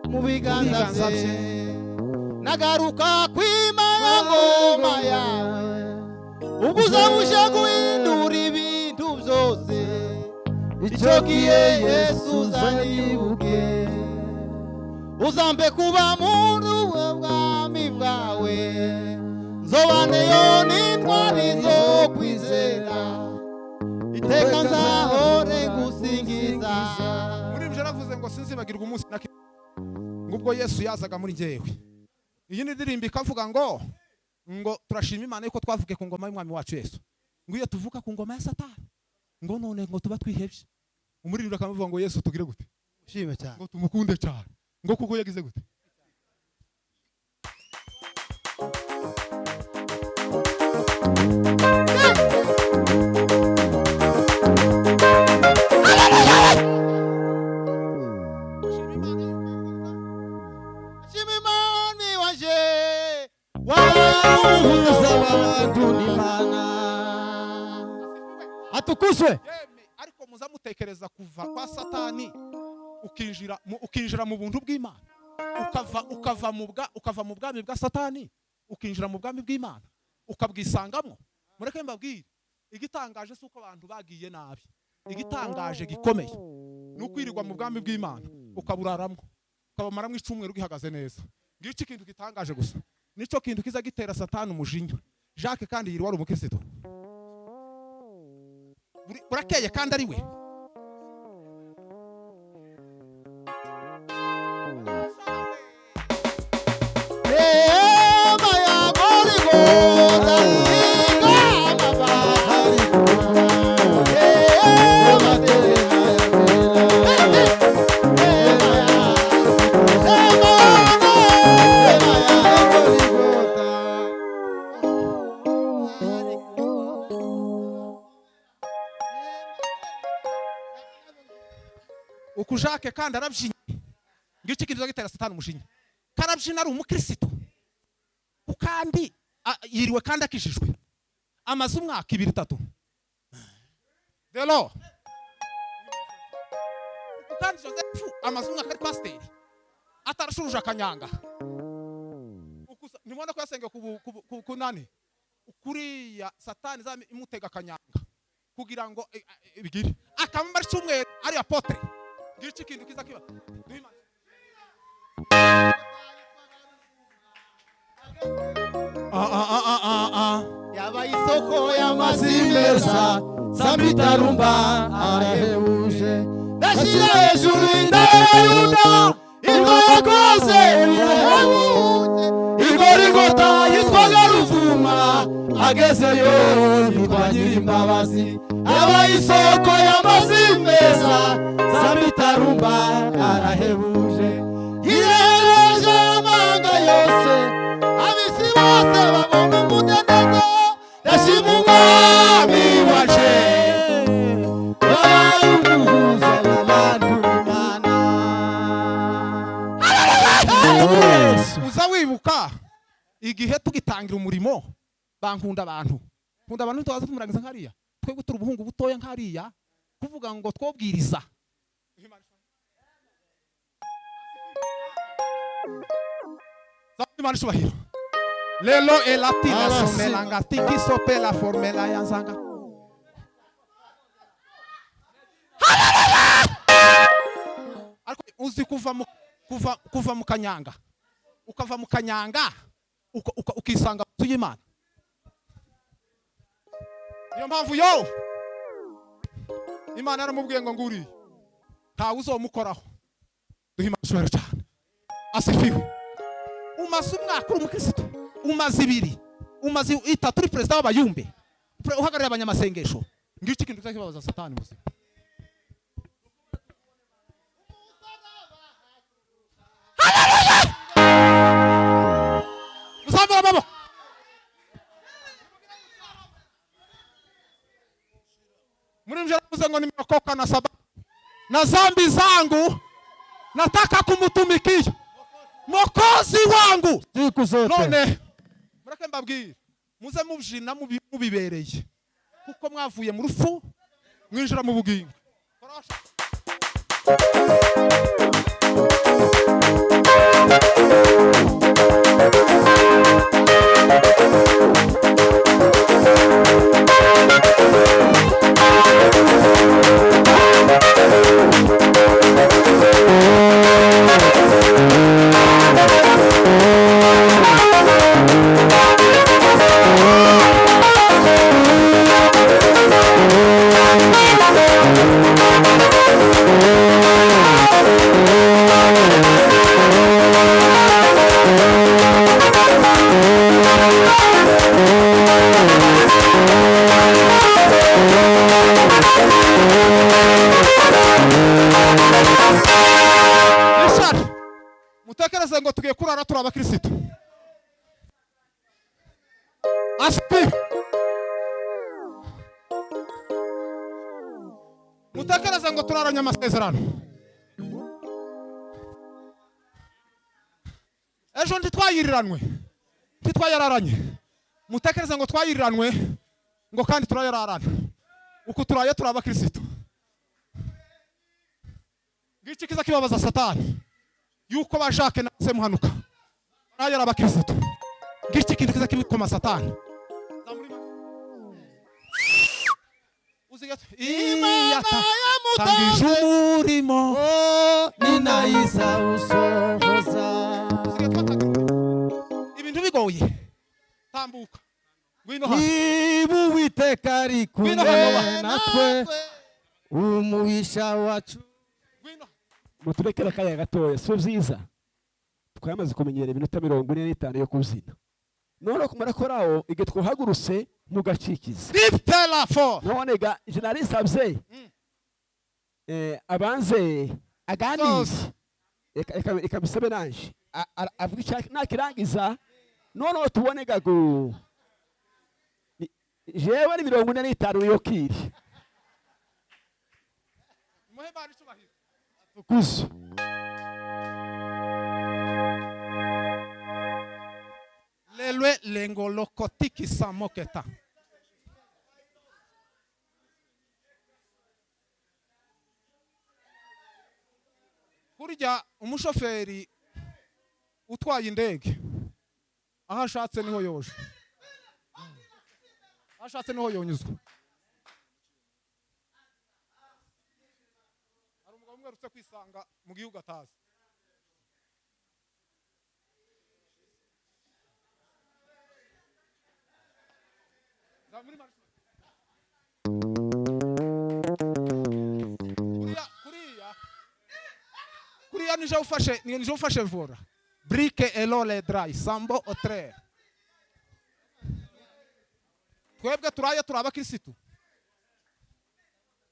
mu biganza bye, nagaruka kwimana ngoma yawe, ubwo uzabuje guhindura ibintu byose. Icyo gihe Yesu uzanibuke, uzambe kuba muri ubwami bwawe, nzobaneyo n'intwari zo kwizera, iteka nzahore gusingiza. muri ibyo navuze ngo sinzibagirwa umunsi na kimwe ngubwo Yesu yazaga muri njyewe. Iyi ni ndirimbo ikavuga ngo turashima Imana yuko twavuke ku ngoma y'umwami wacu Yesu. Ngo iyo tuvuka ku ngoma ya Satani, ngo none ngo tuba twihebye. Umuririmbyi akavuga ngo Yesu tugire gute? Ushime cyane. Ngo tumukunde cyane. Ngo kuko yagize gute? Shima Imana waje wahuza abantu n'Imana. Atukuzwe. Yeme, ariko muzamutekereza kuva kwa Satani ukinjira mu buntu bw'Imana, ukava mu bwami bwa Satani ukinjira mu bwami bw'Imana ukabwisangamo. Mureke mbabwire, igitangaje si uko abantu bagiye nabi, igitangaje gikomeye ni ukwirirwa mu bwami bw'Imana ukaburaramo, ukabamaramo icumweru gihagaze neza. Ngicyo ikintu gitangaje gusa, nicyo kintu kiza gitera Satani umujinya. Jacques kandi yiri wari umukristo burakeye kandi ari we ukujake kandi arabyinye ngiki kintu gitera Satani umushinya karabyina ari umukristo kandi yiriwe kandi akishijwe amaze umwaka 2-3 delo kandi Joseph amaze umwaka ari pasteur atarashuruje akanyanga nimubona ko yasenge ku nani ukuriya Satani za imutega akanyanga kugira ngo bigire akamara cyumwe ari apotre ngiki kintu kiza kiba yaba isoko y'amazimeza Samitarumba arahebuje ndashira hejuru indayuda ingo yakoze irahebuje igorigota yitwaga Ruvuma agezeyo yitwa Nyirimbabazi yaba isoko y'amazimeza Samitarumba arahebuje yirereje amanga yose abisi bose babona umudendezo ndashima umwami waje bayumuhuza n'abantu Imana uza wibuka igihe tugitangira umurimo bankunda abantu tubaza tumurangiza nkariya twe gutura ubuhungu butoya nkariya kuvuga ngo twobwiriza Imana shubahiro lelo elatina somelanga tikisope la formela yanzanga ariko uzi kuva mu kanyanga ukava mu kanyanga ukisanga tuyimana niyo mpamvu yo Imana yaramubwiye ngo nguri ntawe uzomukoraho duhimana shubahiro cyane asifiwe umaze umwaka uri umukristo umaze 2 umaze 3 uri president w'abayumbe uhagarariye abanyamasengesho ngiki kintu kibabaza Satani muzi musambara babo muri mjana muzango nimeokoka na sababu na zambi zangu nataka kumutumikia Mokozi wangu siku zote. None murake mbabwira muze mubjina mubibereye kuko mwavuye mu rufu mwinjira mu bugingo mutekereze ngo tugiye kurara turi abakristo mutekereze ngo turaranye amasezerano ejo ntitwayararanye mutekereze ngo twayiriranwe ngo kandi turayararana uko turaye turi abakristo ngiki kiza kibabaza Satani yuko bashake nase muhanuka ayara abakristo ngiki kintu kiza kibikoma Satani uzigata Imana tangije umurimo ninayiza usohoza ibintu bigoye tambuka ngwino hano niba uwiteka ari kumwe Ngwino hano. natwe umuhisha wacu ngwino muturekere akanya gatoya si byiza twamaze kumenyera iminota 45 yo kubyina none kumara koraho igihe twahagurutse mugacikiza lift la for none ga jenali sabye abanze aganiriye ikabisabe nanje avuga icyaka nakirangiza none tubone gago jewe ni 45 yo kiri muhebana icubahiro tukuzo lelwe lengolokotiki samoketa kurya umushoferi utwaye indege aho ashatse niho yoje aho ashatse niho yonyuzwa hari umugabo umwe urutse kwisanga mu gihugu atazi kuriya nije ufashe vora brique elole dry sambo otre twebwe turaye turaba kirisitu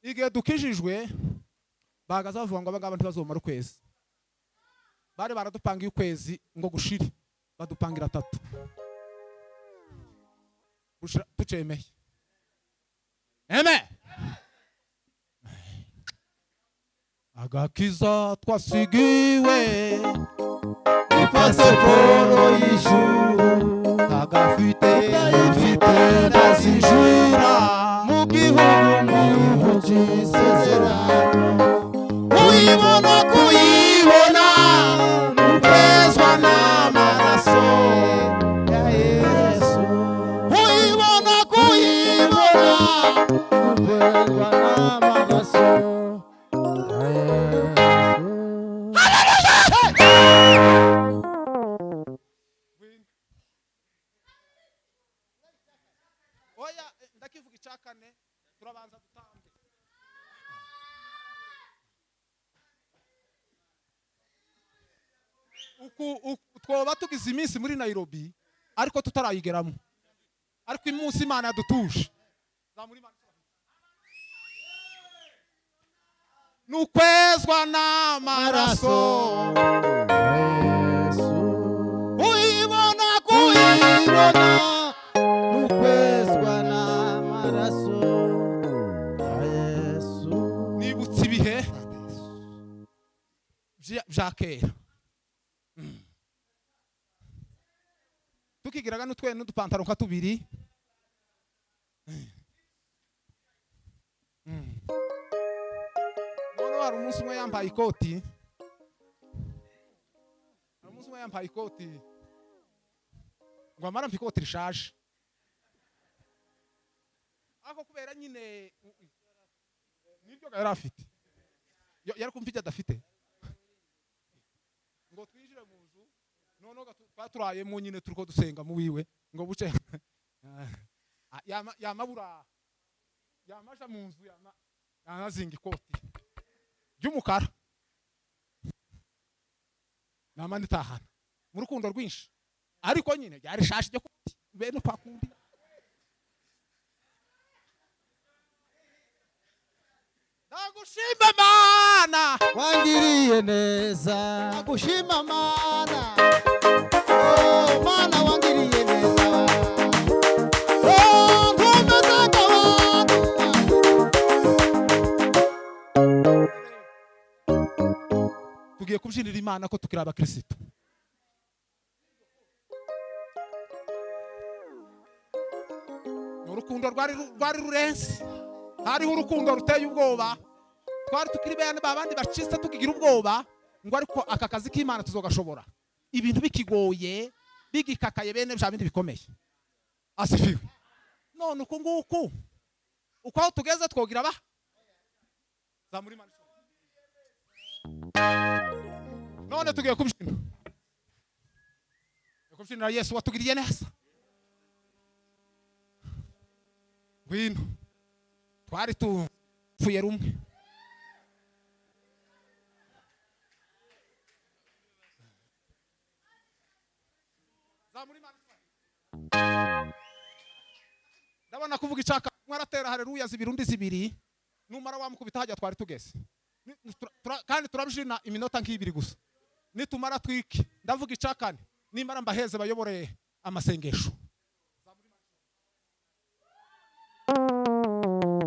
igihe dukijijwe bagaza bavuga ngo abangaba ntibazomara ukwezi bari baradupangiye ukwezi ngo gushire badupangira 3 tucemeye amen agakiza twasigiwe pasiporo y'ijuru agafite ndazijura mu gihugu cy'isezerano kuyibona ukwezwa n'amaraso ya Yesu kuyibona ukwezwa n'amaraso ya Yesu. oya ndakivuga icakane turabanza dutambe twoba tugize iminsi muri Nairobi ariko tutarayigeramo ariko imunsi Imana yadutuje nukwezwa n'amaraso uyibona nukwezwa n'amaraso ya Yesu. nibutse ibihe bya kera tukigiraga n'utwe n'udupantaro nka tubiri none hari umunsi umwe yambaye ikoti ngo amara mpa ikoti rishaje ariko kubera nyine nibyo yari afite yari kumva icyo adafite ngo twinjire mu nzu noneho twaturayemo nyine turiko dusenga mu wiwe ngo buce yamabura yamaja mu nzu yanazinga ikoti ry'umukara namani tahana mu rukundo rwinshi ariko nyine ryari shashi ryo kuti bene pakundi ndagushima Mana wangiriye neza Nagushima Mana, oh Mana wangiriye neza, oh nkomeza abantu. tugiye kubyinira Imana ko tukiri abakristo urukundo rwari rurenze hariho urukundo ruteye ubwoba twari tukiri bene babandi bacitse tukigira ubwoba ngo ariko aka kazi k'Imana tuzogashobora ibintu bikigoye bigikakaye bene bya bindi bikomeye asifiwe none uko nguko uko aho tugeze twogira ba zamuri Imana none tugiye kubyina Yesu watugiriye neza ngwino twari tupfuye rumwe ndabona kuvuga icaka mwaratera haleluya zibirundi zibiri numara wamukubita hajya twari tugeze kandi turabishina iminota nk'ibiri gusa nitumara twiki ndavuga icakane nimara mbaheze bayoboreye amasengesho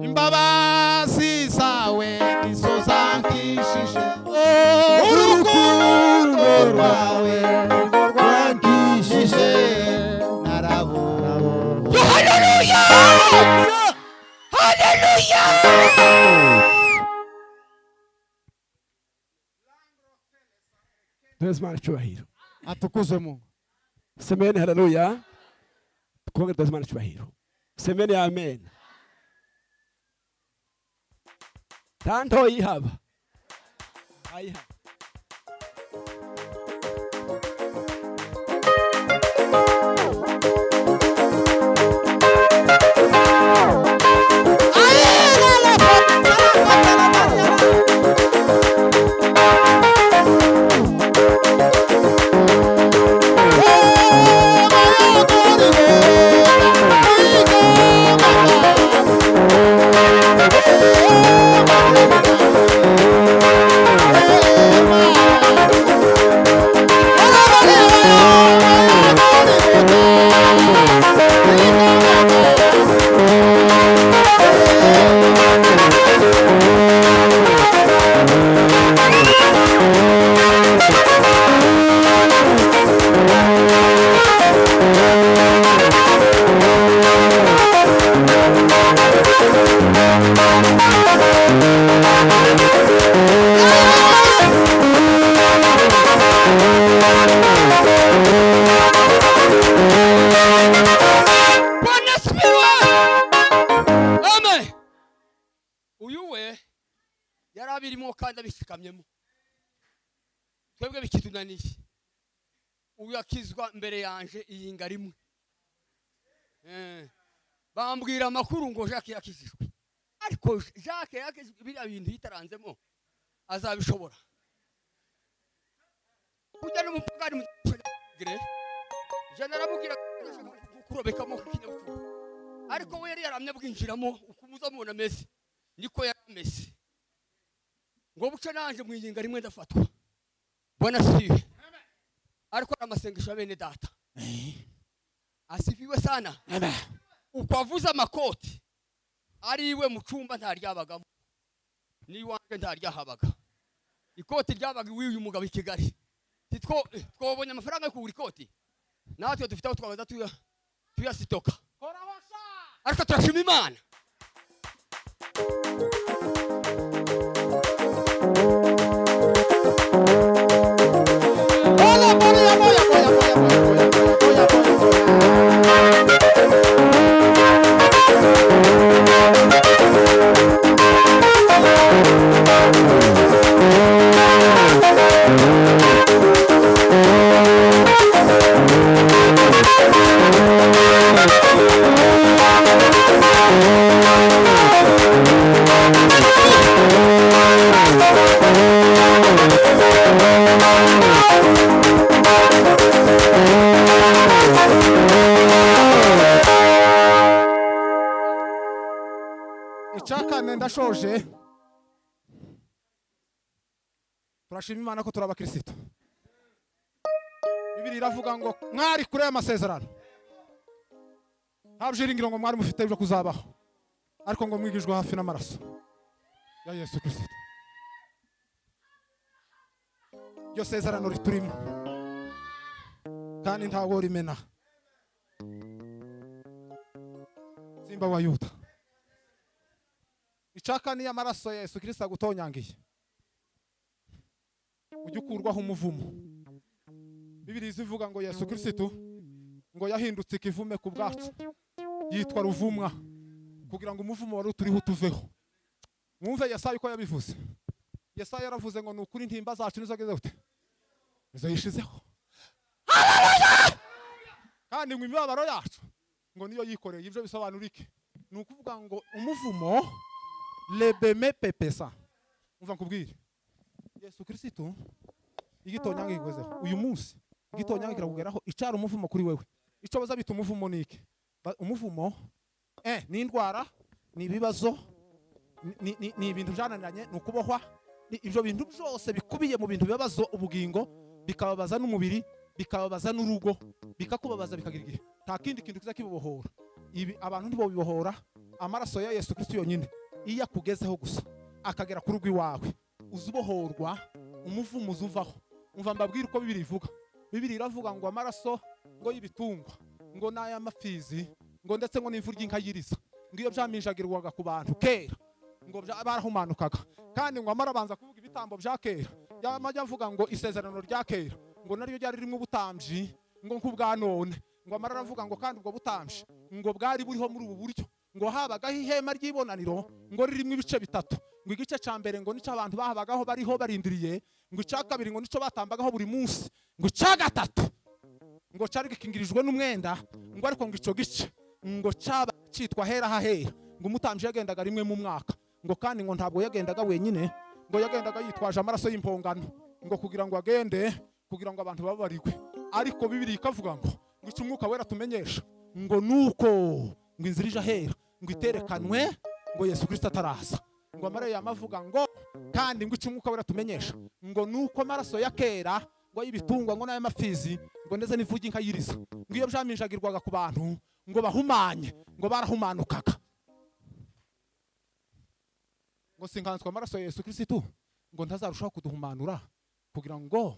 imbabazi zawe nizo zankishije urukundo rwawe rwankishije narabona haleluya haleluya Tuweze Imana icyubahiro. atukuzwe Mungu. Semeni haleluya. Twongere tuweze Imana icyubahiro. Semeni amen. Tanto yihaba. Ayihaba. yarabirimo kandi abishikamyemo twebwe bikitunaniye uyu akizwa mbere yanje iyinga rimwe bambwira amakuru ngo Jacques yakizijwe ariko Jacques yakizwe biriya bintu yitaranzemo azabishobora kujya n'umupagani mugire je narabubwira kurobekamo kinyabupfura ariko we yari yaramye bwinjiramo ukumuza mubona mesi niko yaramese ngo buce nanje mwiyinga rimwe ndafatwa bona siwe ariko amasengesho ya bene data asifiwe sana ukwavuza amakoti ari iwe mu cumba ntaryabagamo ni wanje ntaryahabaga ikoti ryabaga uyu mugabo ikigali twobonye amafaranga yo kugura ikoti natwe dufite aho twabaza tuyasitoka ariko turashima Imana icakane ndashoje turashima Imana ko turabakristo Bibiri iravuga ngo mwari kure y'amasezerano ntabyiringiro ngo mwari mufite ibyo kuzabaho ariko ngo mwigijwe hafi n'amaraso ya Yesu Kristo yo sezerano riturimo kandi ntawo rimena Simba wa Yuda icakani y'amaraso ya Yesu Kristo agutonyangiye ujye ukurwaho umuvumo Bibiri zivuga ngo Yesu Kristo ngo yahindutse ikivume ku bwacu yitwa ruvumwa kugira ngo umuvumo wari uturiho tuveho mwumve Yesaya uko yabivuze Yesaya yaravuze ngo nukuri ntimba zacu nizogeze gute nizo yishizeho kandi ngo imibabaro yacu ngo niyo yikoreye ibyo bisobanura iki ni ukuvuga ngo umuvumo lebeme pepesa. Umva nkubwire, Yesu Kristo igitonyanga igwezeho uyu munsi, igitonyanga kirakugeraho icara umuvumo kuri wewe. Ico baza bita umuvumo niki? Umuvumo ni indwara, ni ibibazo, ni ibintu byananiranye, ni ukubohwa, ibyo bintu byose bikubiye mu bintu bibabazo ubugingo, bikababaza n'umubiri, bikababaza n'urugo, bikakubabaza bikagira igihe. Nta kindi kintu kiza kibohora. Ibi abantu ndibo bibohora, amaraso ya Yesu Kristo yonyine. Iyo akugezeho gusa akagera ku rugo iwawe, uzubohorwa, umuvumo uzuvaho. Umva mbabwira uko Bibiri ivuga. Bibiri iravuga ngo amaraso ngo y'ibitungwa, ngo n'aya mafizi, ngo ndetse ngo n'ivu ry'inka yiriza, ngo iyo byaminjagirwaga ku bantu kera, ngo barahumanukaga. Kandi ngo amara abanza kuvuga ibitambo bya kera, yamajya avuga ngo isezerano rya kera, ngo naryo ryari ririmo ubutambyi ngo nk'ubwa none. Ngo amara aravuga ngo kandi ubwo butambyi ngo bwari buriho muri ubu buryo, ngo habagaho ihema ry'ibonaniro ngo ririmo ibice bitatu. Ngo igice cya mbere ngo nico abantu bahabagaho bariho barindiriye, ngo icya kabiri ngo nico batambagaho buri munsi, ngo icya gatatu ngo cyari gikingirijwe n'umwenda, ngo ariko ngo ico gice ngo cyaba cyitwa hera hahera. Ngo umutambyi yagendaga rimwe mu mwaka, ngo kandi ngo ntabwo yagendaga wenyine, ngo yagendaga yitwaje amaraso y'impongano, ngo kugira ngo agende, kugira ngo abantu bababarigwe. Ariko Bibiri ikavuga ngo icyo umwuka wera tumenyesha ngo nuko ngo inzira ije ahera ngo iterekanwe ngo Yesu Kristo ataraza. Ngo amara yamavuga ngo kandi ngo icyo umwuka wera tumenyesha ngo nuko amaraso ya kera ngo y'ibitungwa ngo n'aya mafizi ngo ndetse n'ivu ry'inka yiriza, ngo iyo byaminjagirwaga ku bantu ngo bahumanye, ngo barahumanukaga. Ngo sinkanswe amaraso ya Yesu Kristo ngo ntazarushaho kuduhumanura kugira ngo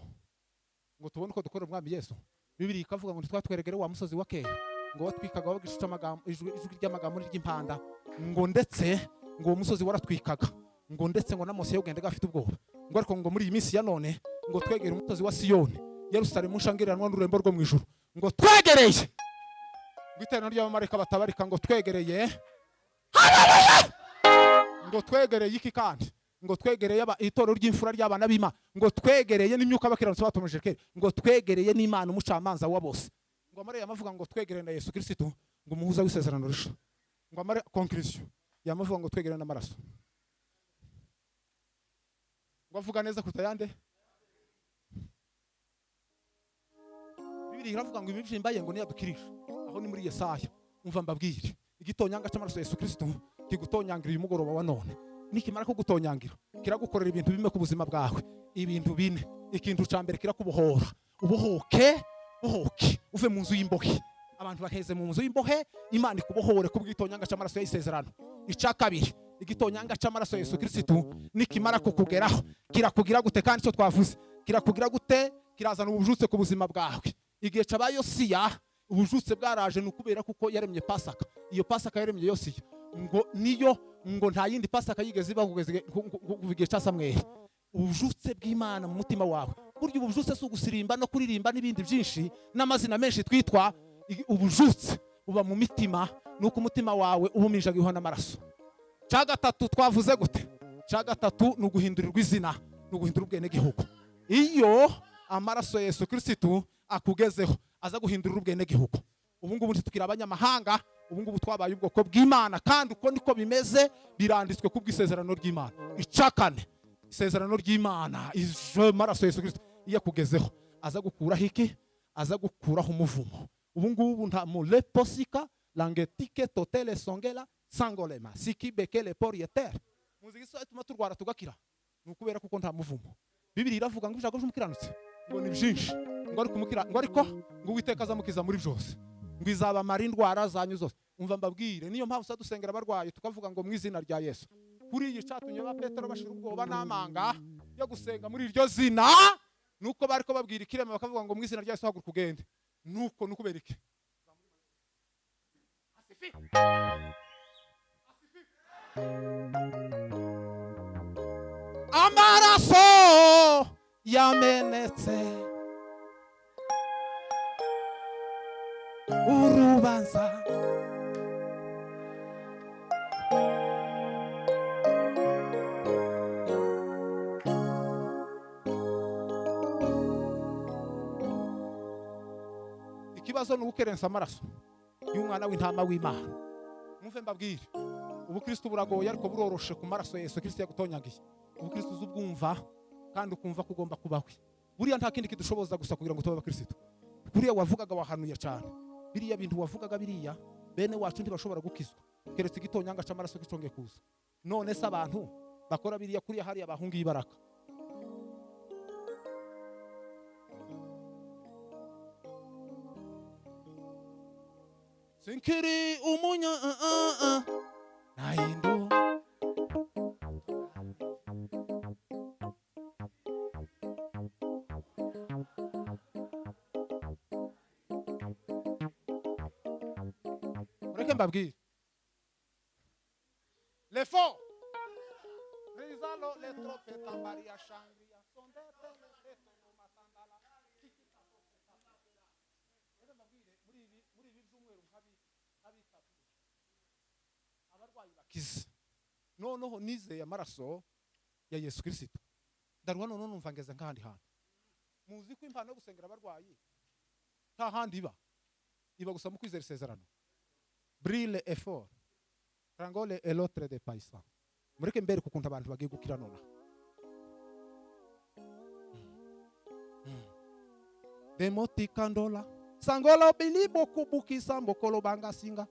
tubone uko dukora umwami Yesu. Bibiri ikavuga ngo twatweregere wa musozi wa kera, ngo watwikaga wagishuca amagambo, ijwi ry'amagambo ry'impanda, ngo ndetse ngo uwo musozi waratwikaga, ngo ndetse ngo n'amose yogendaga afite ubwoba. Ngo ariko ngo muri iyi minsi ya none ngo twegere umusozi wa Siyoni, Yerusalemu nshangiranwa n'ururembo rwo mu ijuru, ngo twegereye, ngo iterano ry'abamarayika batabarika, ngo twegereye, haleluya, ngo twegereye iki kandi, ngo twegereye itorero ry'imfura ry'abana b'Imana, ngo twegereye n'imyuka bakiranutse batumije kera, ngo twegereye n'Imana umucamanza wa bose. Ngo amare yamavuga ngo twegereye na Yesu Kristo, ngo umuhuza w'isezerano risha. Ngo amare conclusion yamavuga ngo twegereye n'amaraso. Ngo avuga neza kuruta yande. Bibiri iravuga ngo imibyimbaye ngo niyadukirisha, aho ni muri Yesaya. Umva mbabwire, igitonyanga cy'amaraso ya Yesu Kristo kigutonyangira uyu mugoroba wa none. Nikimara kugutonyangira kiragukorera ibintu bimwe ku buzima bwawe, ibintu bine. Ikintu cya mbere kirakubohora, ubohoke uve mu nzu y'imbohe. Abantu baheze mu nzu y'imbohe, Imana ikubohore kubw'igitonyanga cy'amaraso y'isezerano. Icya kabiri, igitonyanga cy'amaraso ya Yesu Kristo nikimara kukugeraho kirakugira gute? Kandi cyo twavuze kirakugira gute? Kirazana ubujutse ku buzima bwawe. Igihe cya Yosiya ubujutse bwaraje n'ukubera kuko yaremye Pasaka. Iyo Pasaka yaremye Yosiya ngo niyo ngo nta yindi Pasaka yigeze iba kugeze igihe cya Samweli. Ubujutse bw'Imana mu mutima wawe, buryo ubujutse si ugusirimba no kuririmba n'ibindi byinshi n'amazina menshi twitwa. Ubujutse uba mu mitima, nuko umutima wawe ubuminjagiweho n'amaraso. Cya gatatu twavuze gute? Cya gatatu ni uguhindurirwa izina, ni uguhindura ubwenegihugu. Iyo amaraso ya Yesu Kristo akugezeho aza guhindurira ubwenegihugu, ubu ngubu ntitwikira abanyamahanga, ubu ngubu twabaye ubwoko bw'Imana, kandi uko niko bimeze, biranditswe ku bw'isezerano ry'Imana. Icya kane, isezerano ry'Imana, ijo maraso ya Yesu Kristo iyo akugezeho aza gukuraho iki? Aza gukuraho umuvumo. Ubu ngubu nta mule posika langetike totele songela sangolema siki bekele porieter. Muzi giso ituma turwara tugakira, nukubera kuko nta muvumo. Bibiri iravuga ngo ibyago by'umukiranutsi ngo ni byinshi, ngo ari kumukira, ngo ariko ngo Uwiteka azamukiza muri byose, ngo izabamara indwara zanyu zose. Umva mbabwire, niyo mpamvu sadusengera abarwayi tukavuga ngo mu izina rya Yesu. Kuri iyi cyatumye ba Petero bashira ubwoba n'amanga yo gusenga muri iryo zina, nuko bariko babwira ikirema bakavuga ngo mu izina rya Yesu haguruka ugende. Nuko nukubera iki? Amaraso yamenetse, urubanza ikibazo ni ugukerensa amaraso y'umwana w'intama w'Imana. mwumve mbabwire ubukristo buragoye ariko buroroshe ku maraso Yesu Kristo yagutonyagiye. Ubukristo uzubwumva kandi ukumva ko ugomba kubaho. Buriya nta kindi kidushoboza gusa kugira ngo tube abakristo. Buriya wavugaga wahanuye cyane. Biriya bintu wavugaga biriya bene wacu ntibashobora gukizwa keretse igitonyanga cy'amaraso gicongeye kuza. None se abantu bakora biriya kuriya hariya bahungiye ibaraka. Sinkiri umunya naindo Mureke mbabwire l'effort Rizalo le tropeta Maria Shangria sondete le reto no matandala muri ibi byumweru nk'abitatu abarwayi bakize noneho nizeye amaraso ya Yesu Kristo ndarwa none numva ngeze nk'ahandi hantu. Muzi ko impano yo gusengera abarwayi nta handi iba gusa mu kwizera isezerano. Brille effort Rangole et l'autre de paisa. Mureke mbere kukunta abantu bagiye gukira nona. Demoti kandola sangola bilibo kubuki sambo kolo banga singa.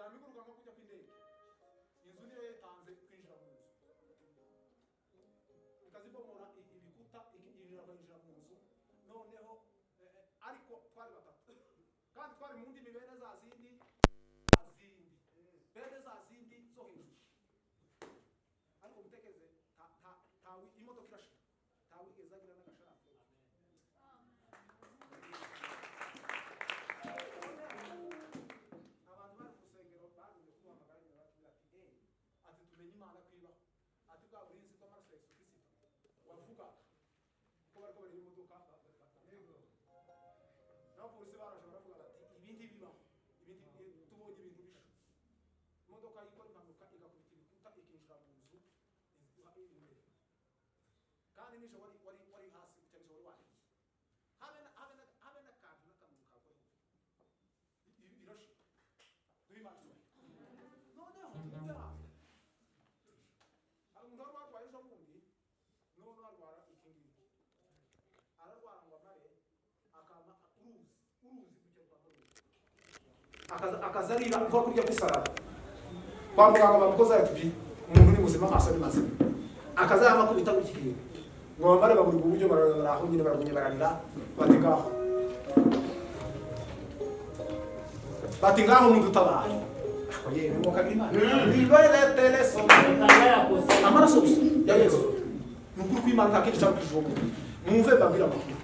Yamiguruka nko kujya kwindege. Inzu niyo yatanze kwinjira mu nzu. Ikazibomora ibikuta injira mu nzu. Noneho ariko twari batatu. Kandi twari mu ndimi bene za zindi. Bene za zindi zo hejuru. Ariko mutekeze tawi imodoka irashika. Tawi igezagira n'agashara. Imana kwiba ati bwa burinzi bw'amaraso ya Yesu Kristo wavuga ko bariko bari imodoka yego na polisi baraje baravuga bati ibindi bibaho ibindi tubonye ibintu bisho imodoka ikora impanuka igakubita ibikuta ikinjira mu nzu imbere kandi nisho wari hasi cyane wari wahiye habe na kantu n'akamuntu kakore irashe duhimana noneho tujya umuntu warwaye ejo bundi none arwara ikingiki ararwara ngo amare akama uruzi kujya kwa muganga akazarira nko kurya kwisarara kwa muganga bamukoza ati umuntu ni muzima amaso ni mazima akazama kubita gukikira ngo bamare baburi uburyo baraho nyine baragumye bararira bati ngaho umuntu utabaye oye ni moka bima ibere teleso amaraso ya Yesu nukuri kwimana akindi cyangwa kijombo mwumve babira makuru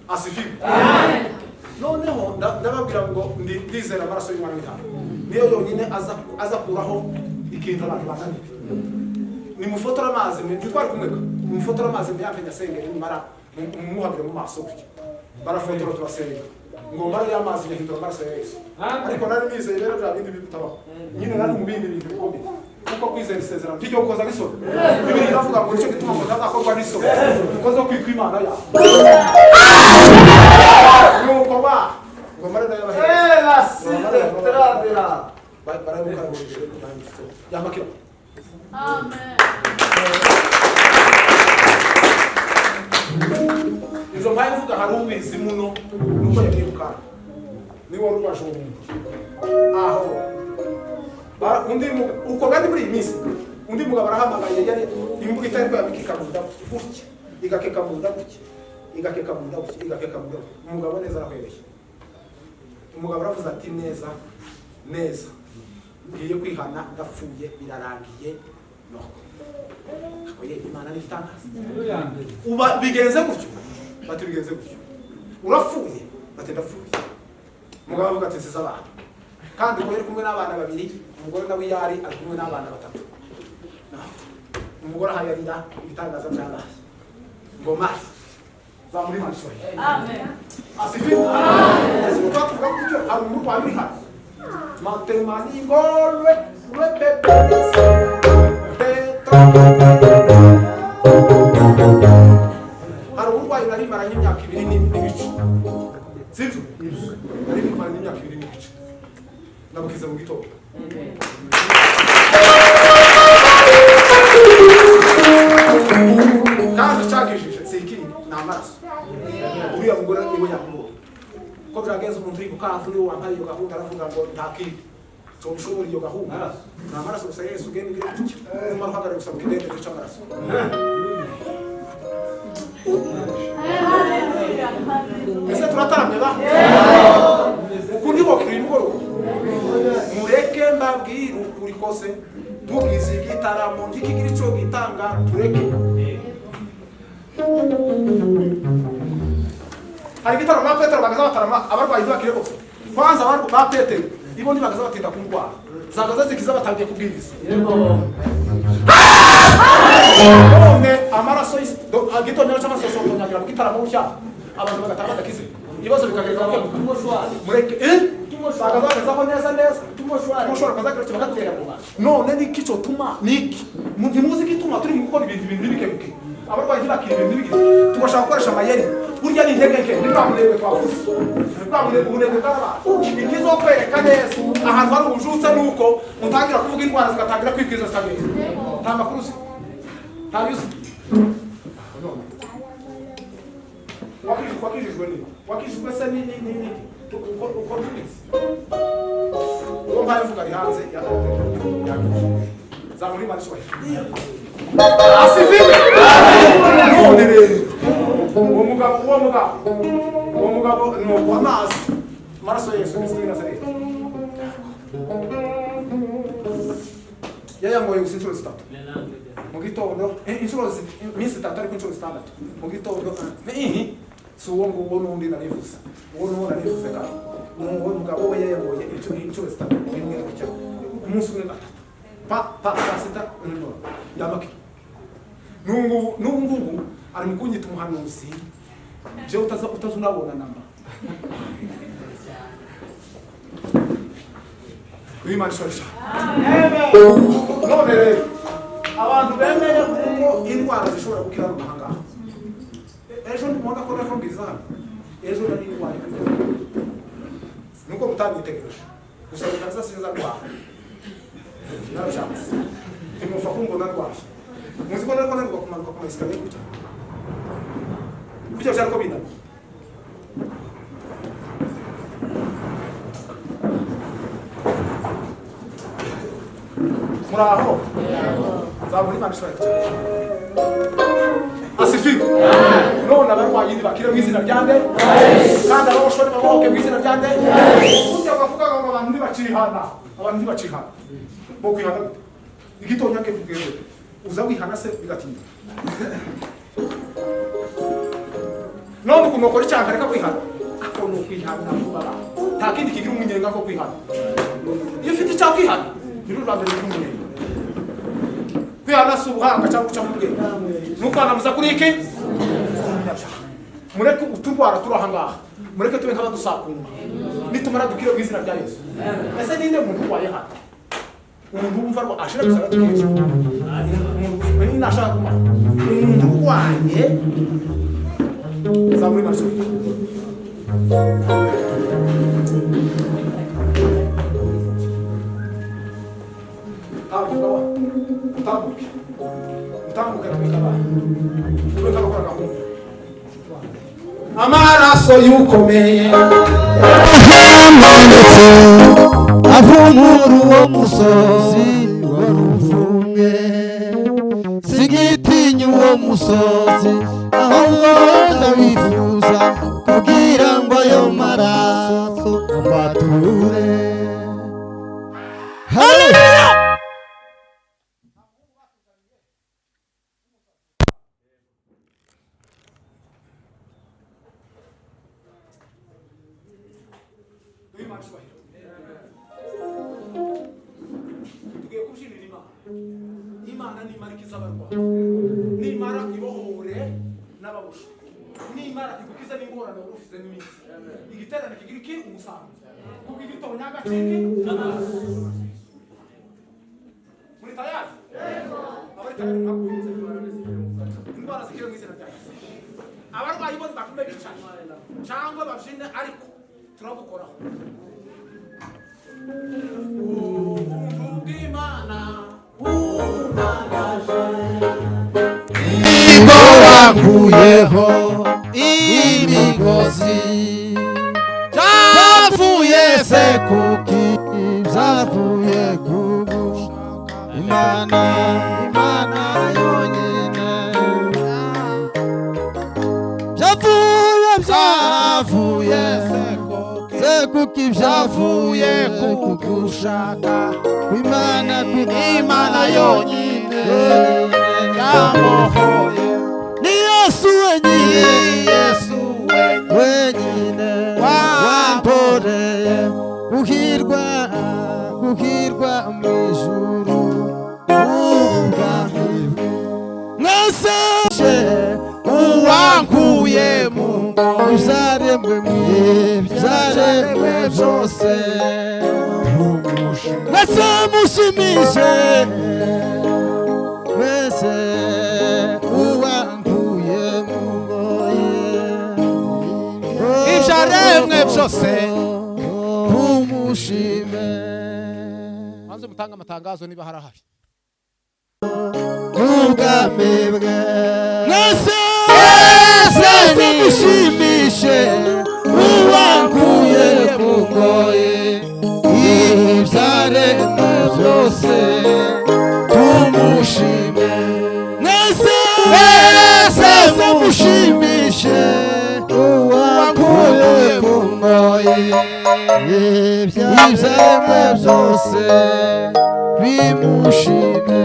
asifiwe amen. Noneho ndababwira ngo ndizera amaraso y'Imana w'intama niyo yonyine aza kuraho ikintu abantu bananiwe. Ni mufotora amazi twari kumweka mufotora amazi mbiyampe nyasengera nimara muhabire mu maso gutya barafotora turasenga ngo mara y'amazi yahindura amaraso ya Yesu. Ariko nari nizeye rero bya bindi bitabaho nyine nari mu bindi bintu bikomeye kuko kwizera isezerano ntijyo koza gisoro Bibiri iravuga ngo nicyo gituma ngo ntazakorwa n'isoro kozo kwitwa Imana ya nuko ba ngo mara y'amazi basi baramuka yamakira amen. Izo mpaye mvuga hari ubizi muno nuko yakiruka ni wari ubasha umuntu aho undi uko kandi muri imisi undi mugabo arahamagaye yari imbuga itari kwabikika mu ndabu gutya igakeka mu ndabu igakeka mu ndabu igakeka mu ndabu umugabo neza arahwereye umugabo aravuze ati neza ngiye kwihana ndapfuye birarangiye no akoye Imana n'itangaza uba bigenze gutyo bati bigenze gutyo urapfuye bati ndapfuye umugabo avuga ati nsize abana kandi ko yari kumwe n'abana babiri umugore nawe yari ari kumwe n'abana batatu umugore ahayarira ibitangaza by'abaye ngo mari va muri mansiyo amen asifiwe amen ese uko tuvuga gutyo hari umurwayi uri hano matemani ngolwe pepe hari umurwayi nari maranye imyaka 2 n'igice sivyo nari maranye imyaka 2 n'igice nabukiza mu gitondo kandi cyagishije sikini n'amaraso uriya mugore niwe yakubona ko byagenze umuntu uri kukafu niwe wambaye iyo gahunda aravuga ngo ntakindi tumushobora iyo gahunda n'amaraso gusa Yesu ugende ngira tuki umara uhagarara gusa mukidende cy'amaraso ese turataramye ba ukundi ko kiri mugoro mureke mbabwira ukuri kose tugize igitaramo ntikigira ico gitanga tureke hari igitaramo ba Petero bagaza batarama abarwayi bakire bose kwanza abantu ba Petero ibo ni bagaza batinda kundwara zagaza zikiza batangiye kubwiriza none amaraso agitonyera cy'amaraso sotonyagira mu gitaramo cya abantu bagatanga badakize ibibazo bikagereka mureke bagazaho neza tumushwara kazagira cyo bakatera none niki cyo tuma niki muzi kituma turi mu gukora ibintu bikebuke abarwayi bakiri ibintu bigeze tugashaka gukoresha amayeri burya ni intege nke nibamurebe twavuze nibamurebe ubunebwe bw'abana ibigizo kwereka neza ahantu hari ubujutse nuko mutangira kuvuga indwara zigatangira kwikwiza zikagenda nta makuru se nta yuzi wakijijwe ni wakijijwe se ni uko tubizi uwo mpaye mvuga ari hanze ya za muri marisho asifiwe none rero uwo mugabo no amazi maraso Yesu Kristo Nazareti yayangoye inshuro 3 mu gitondo inshuro minsi 3 ariko inshuro 6 mu gitondo so uwo nguwo n'undi narivuze uwo n'uwo narivuze kandi uwo mugabo we yayangoye inshuro 3 imwe gutya umunsi umwe pa sita no yamaki nungu ari mukunyita umuhanuzi je utazunabona namba Imana shosha amen none rero abantu bemeye ko indwara zishobora gukira mu mahanga ejo ndimona ko nako ngizana ejo nari indwara nuko mutanyitegereje gusa bikaza sinza kwa narashatse imufa kumbona ndwasha muzi ko nako nari kumanuka ku masikariye kucya cyariko bina muraho zaburi manishwa asifiwe none abarwayi bakire mu izina ryande kandi abashore baboke mu izina ryande kujya bavuga ngo abantu ntibacihana bo kwihana igitonya ke kugeze uza wihana se bigatinda none ukuntu ukora icyaha reka kwihana ako no kwihana vuba nta kindi kigira umunyenga ko kwihana iyo ufite icyaha kwihana birurambere n'umunyenga kwihana si ubuhanga cyangwa guca mu bwenge nuko anamuza kuri iki mureke uturwara turahangaha mureke tube nk'abadusakuma nitumara dukire mu izina rya Yesu ese ninde muntu urwaye hano umuntu wumva rwa ashira gusaba tukije umuntu nashaka kumara umuntu urwaye zamuri maso utambuke amaraso y'ukomeye amanitse avumura uwo musozi waruvumwe sigitinya uwo musozi ahubwo ndabifuza kugira ngo ayo maraso amature haleluya imana nimara ikiza abarwayi, nimara ibohore n'ababusha, nimara igukiza n'ingorane wari ufite n'iminsi, igiterane kigira iki umusanzu kuko igitonya agaciki muri tayari abari tayari mwakunze indwara zikira mu izina rya Yesu. Abarwayi bo bakume bicaye cyangwa babyine ariko turabukoraho. Ubuntu bw'Imana bunagaje Nigo wakuyeho imigozi Zavuye se kuki Zavuye kugushaka Imana yonyine Byavuye se kuki byavuye kugushaka Imana yonyine yamuhoye ni Yesu wenyine wamporeye guhirwa mu ijuru ubwami mwese uwankuye mu byaremwe byose mwese mushimishe mwese uwankuye mu ngoye ibyaremwe byose umushime hanze mutanga amatangazo niba harahari ubwami bwe mwese mushimishe uwankuye mu ngoye ibyaremwe byose tumushime mwese mushimishe uwankuye mu ngoye ibyaremwe byose bimushime.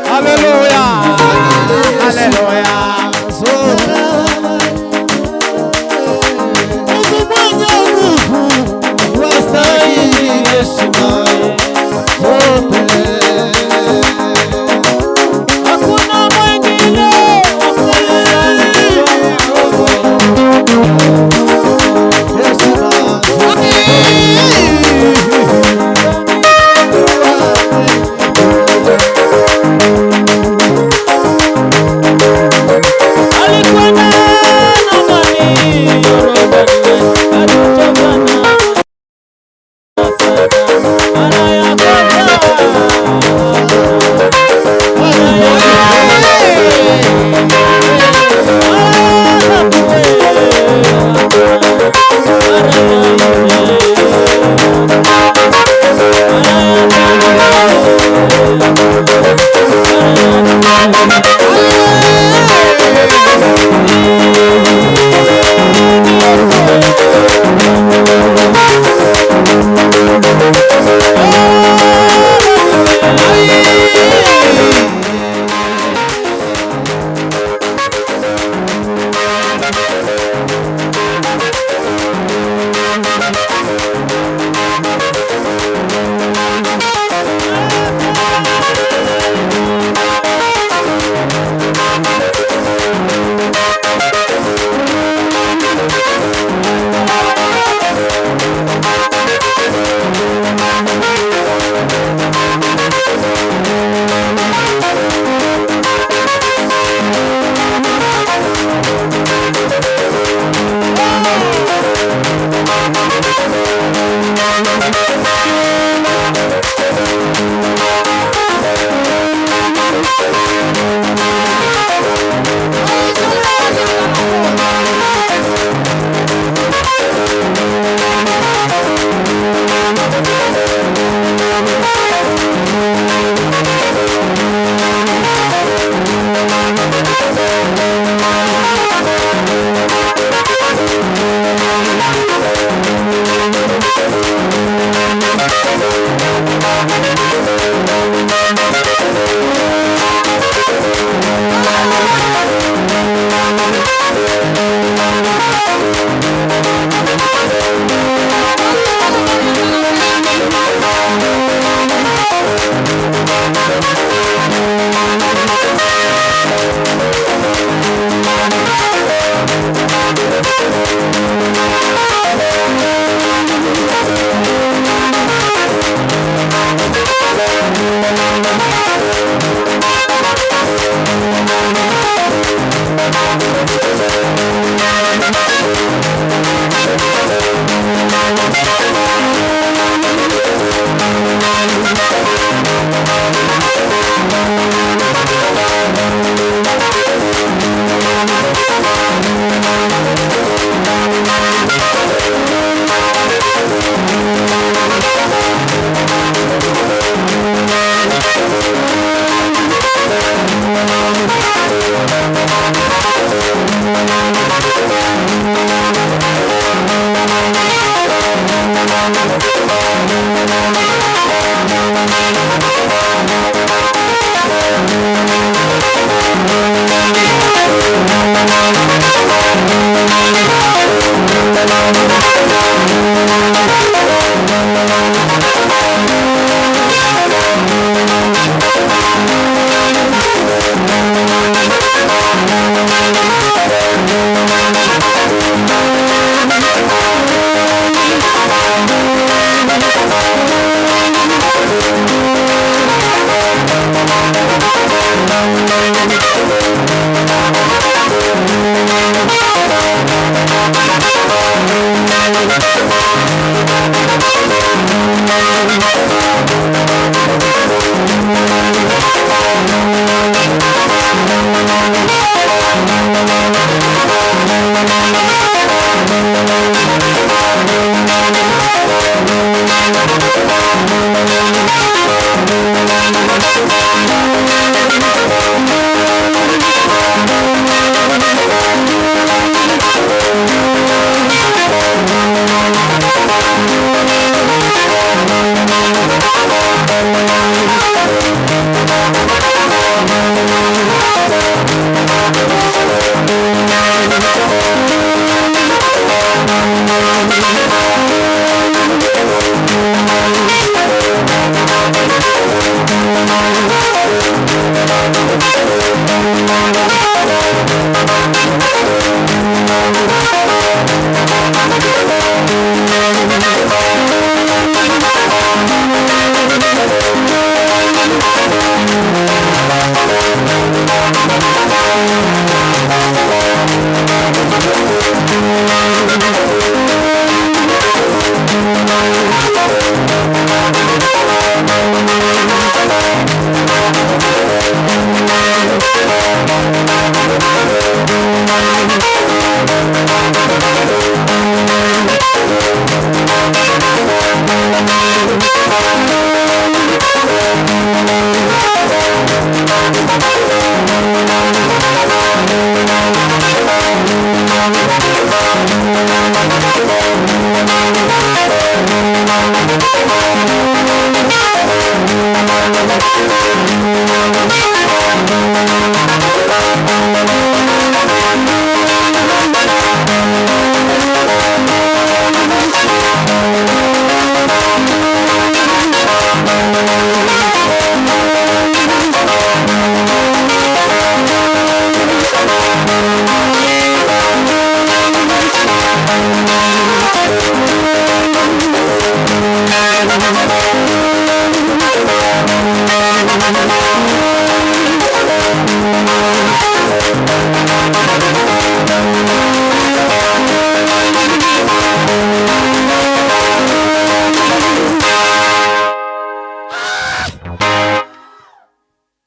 Haleluya, haleluya. Hakuna mwingine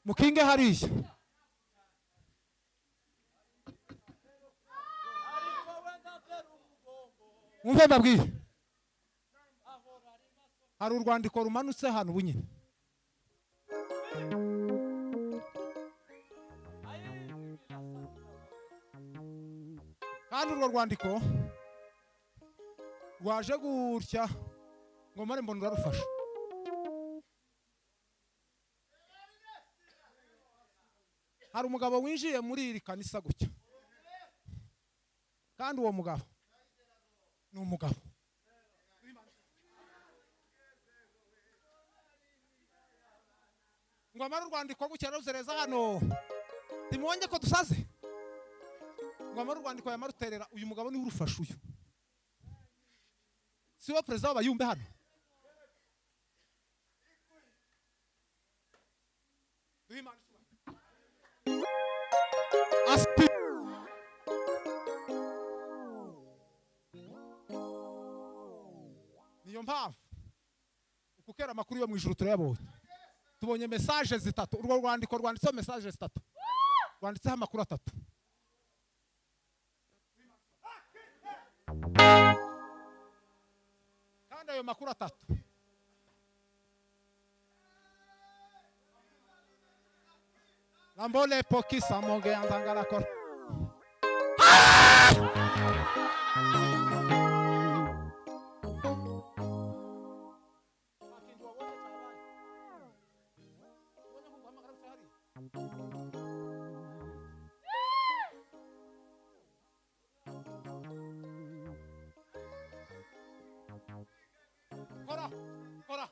mukinge hariya mwumve mbabwire hari urwandiko rumanutse hano ubu nyine kandi urwo rwandiko rwaje gutya ngo mare mbona urarufasha hari umugabo winjiye muri iri kanisa gutya kandi uwo mugabo ni umugabo ngo amara urwandiko gutya ruzereza hano ntimubonye ko dusaze ngo amara urwandiko yamara uterera uyu mugabo niwe urufasha uyu si we perezida w'abayumbe hano niyo mpamvu ukukera amakuru yo mu ijuru turayabonye tubonye message zitatu urwo rwandiko rwanditseho message zitatu rwanditseho amakuru atatu kandi ayo makuru atatu Lambole pokisa monge anzangala kor Kora, kora.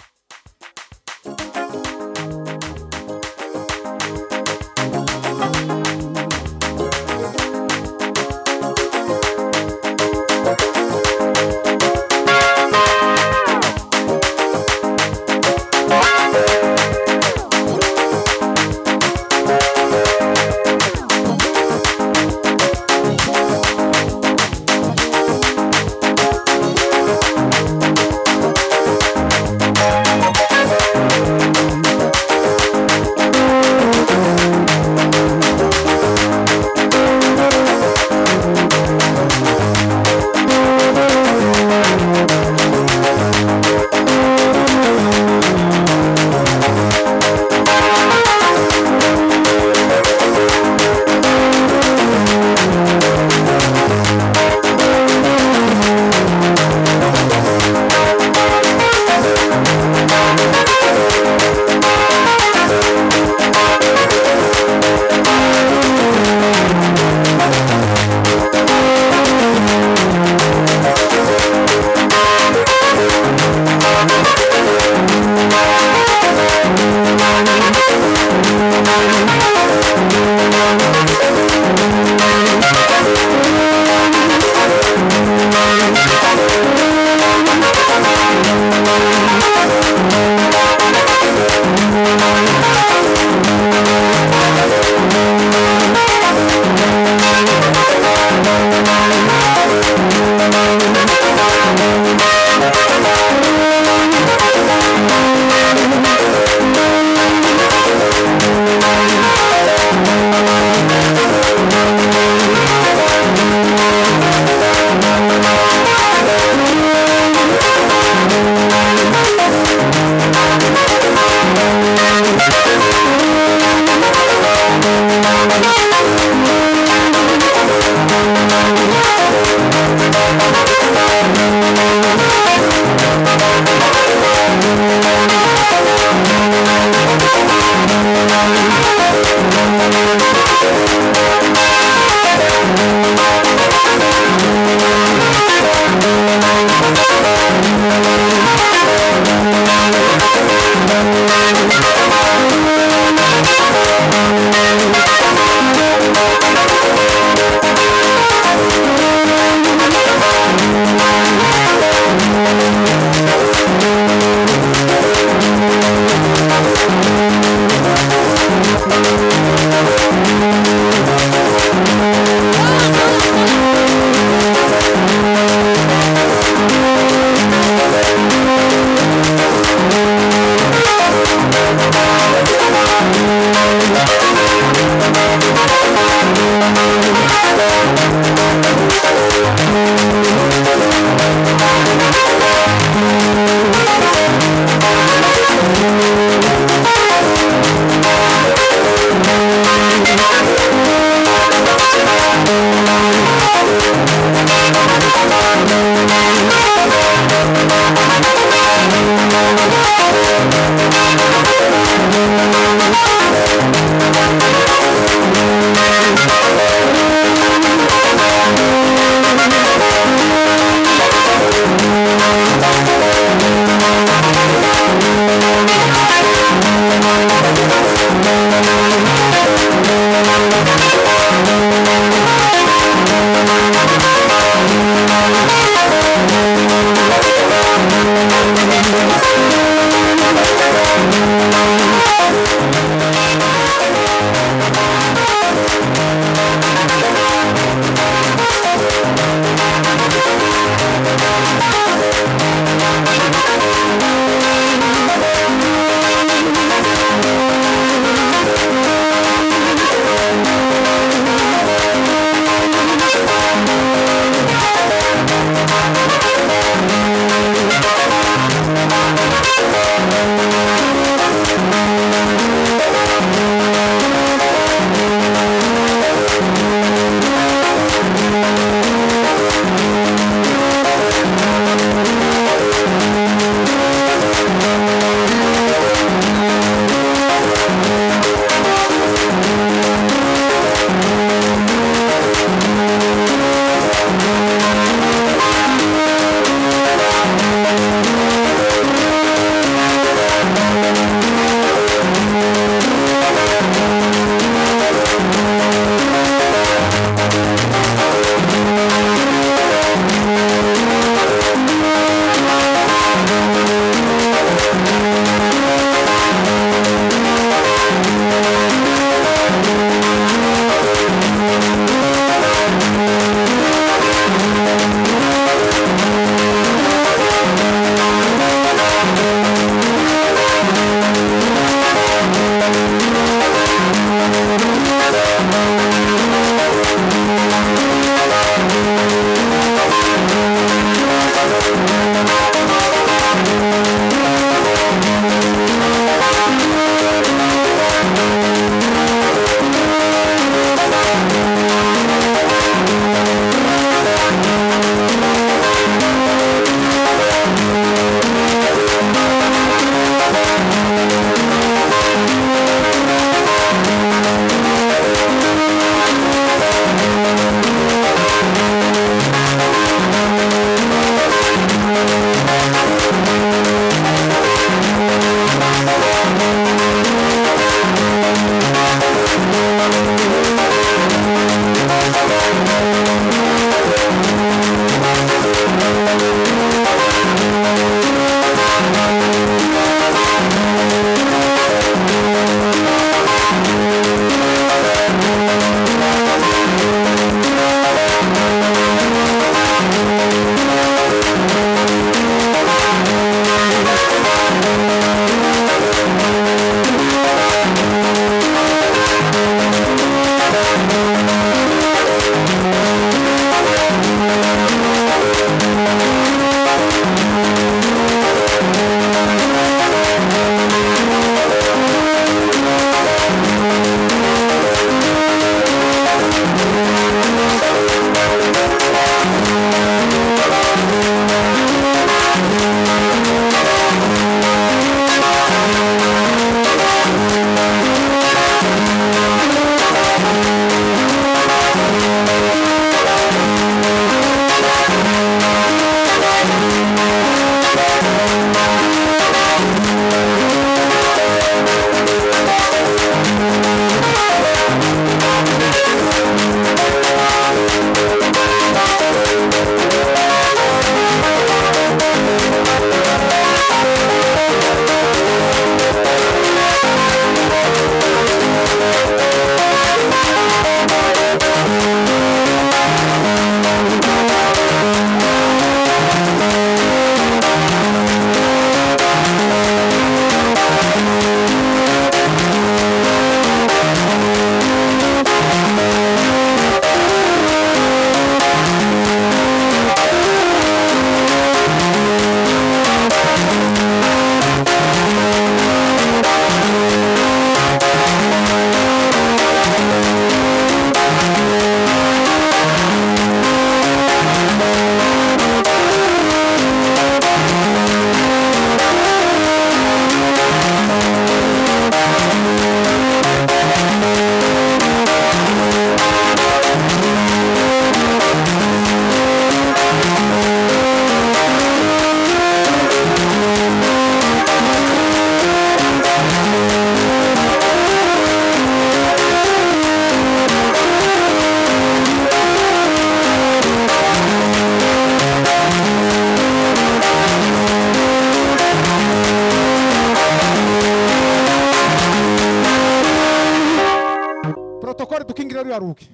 ntibaruke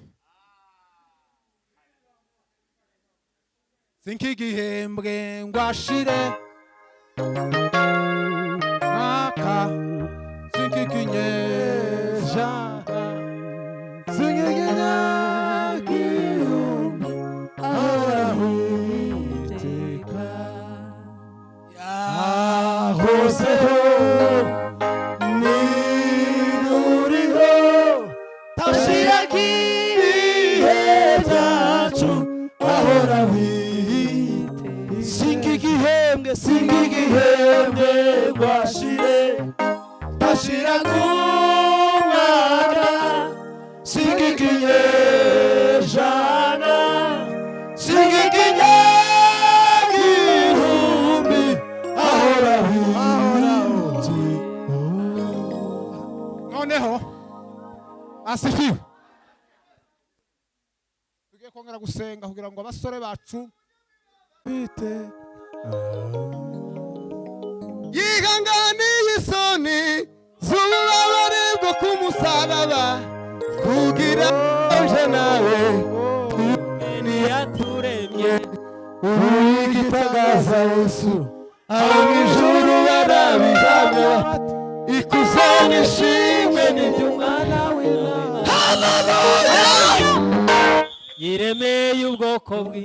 sink'igihembwe ngo ashire mwaka sink'ikinyejana sink'ikinyagihumbi ahiteka yahozeho niruriho tashiraga ibihe byacu ahora wite singigihembwe gwashire tashiraga umwaka singikinyejana singikinyagihumbi ahora wite. Noneho asifiwe tugiye kongera gusenga kugira ngo abasore bacu bite yihanganiye isoni z'ububabare bwo ku musaraba kugira uje nawe yaturemye uw'igitagaza Yesu abo mu ijuru barabihamya ikuzo n'ishimwe n'iby'umwana w'Imana. Haleluya! yiremeye ubwoko bwe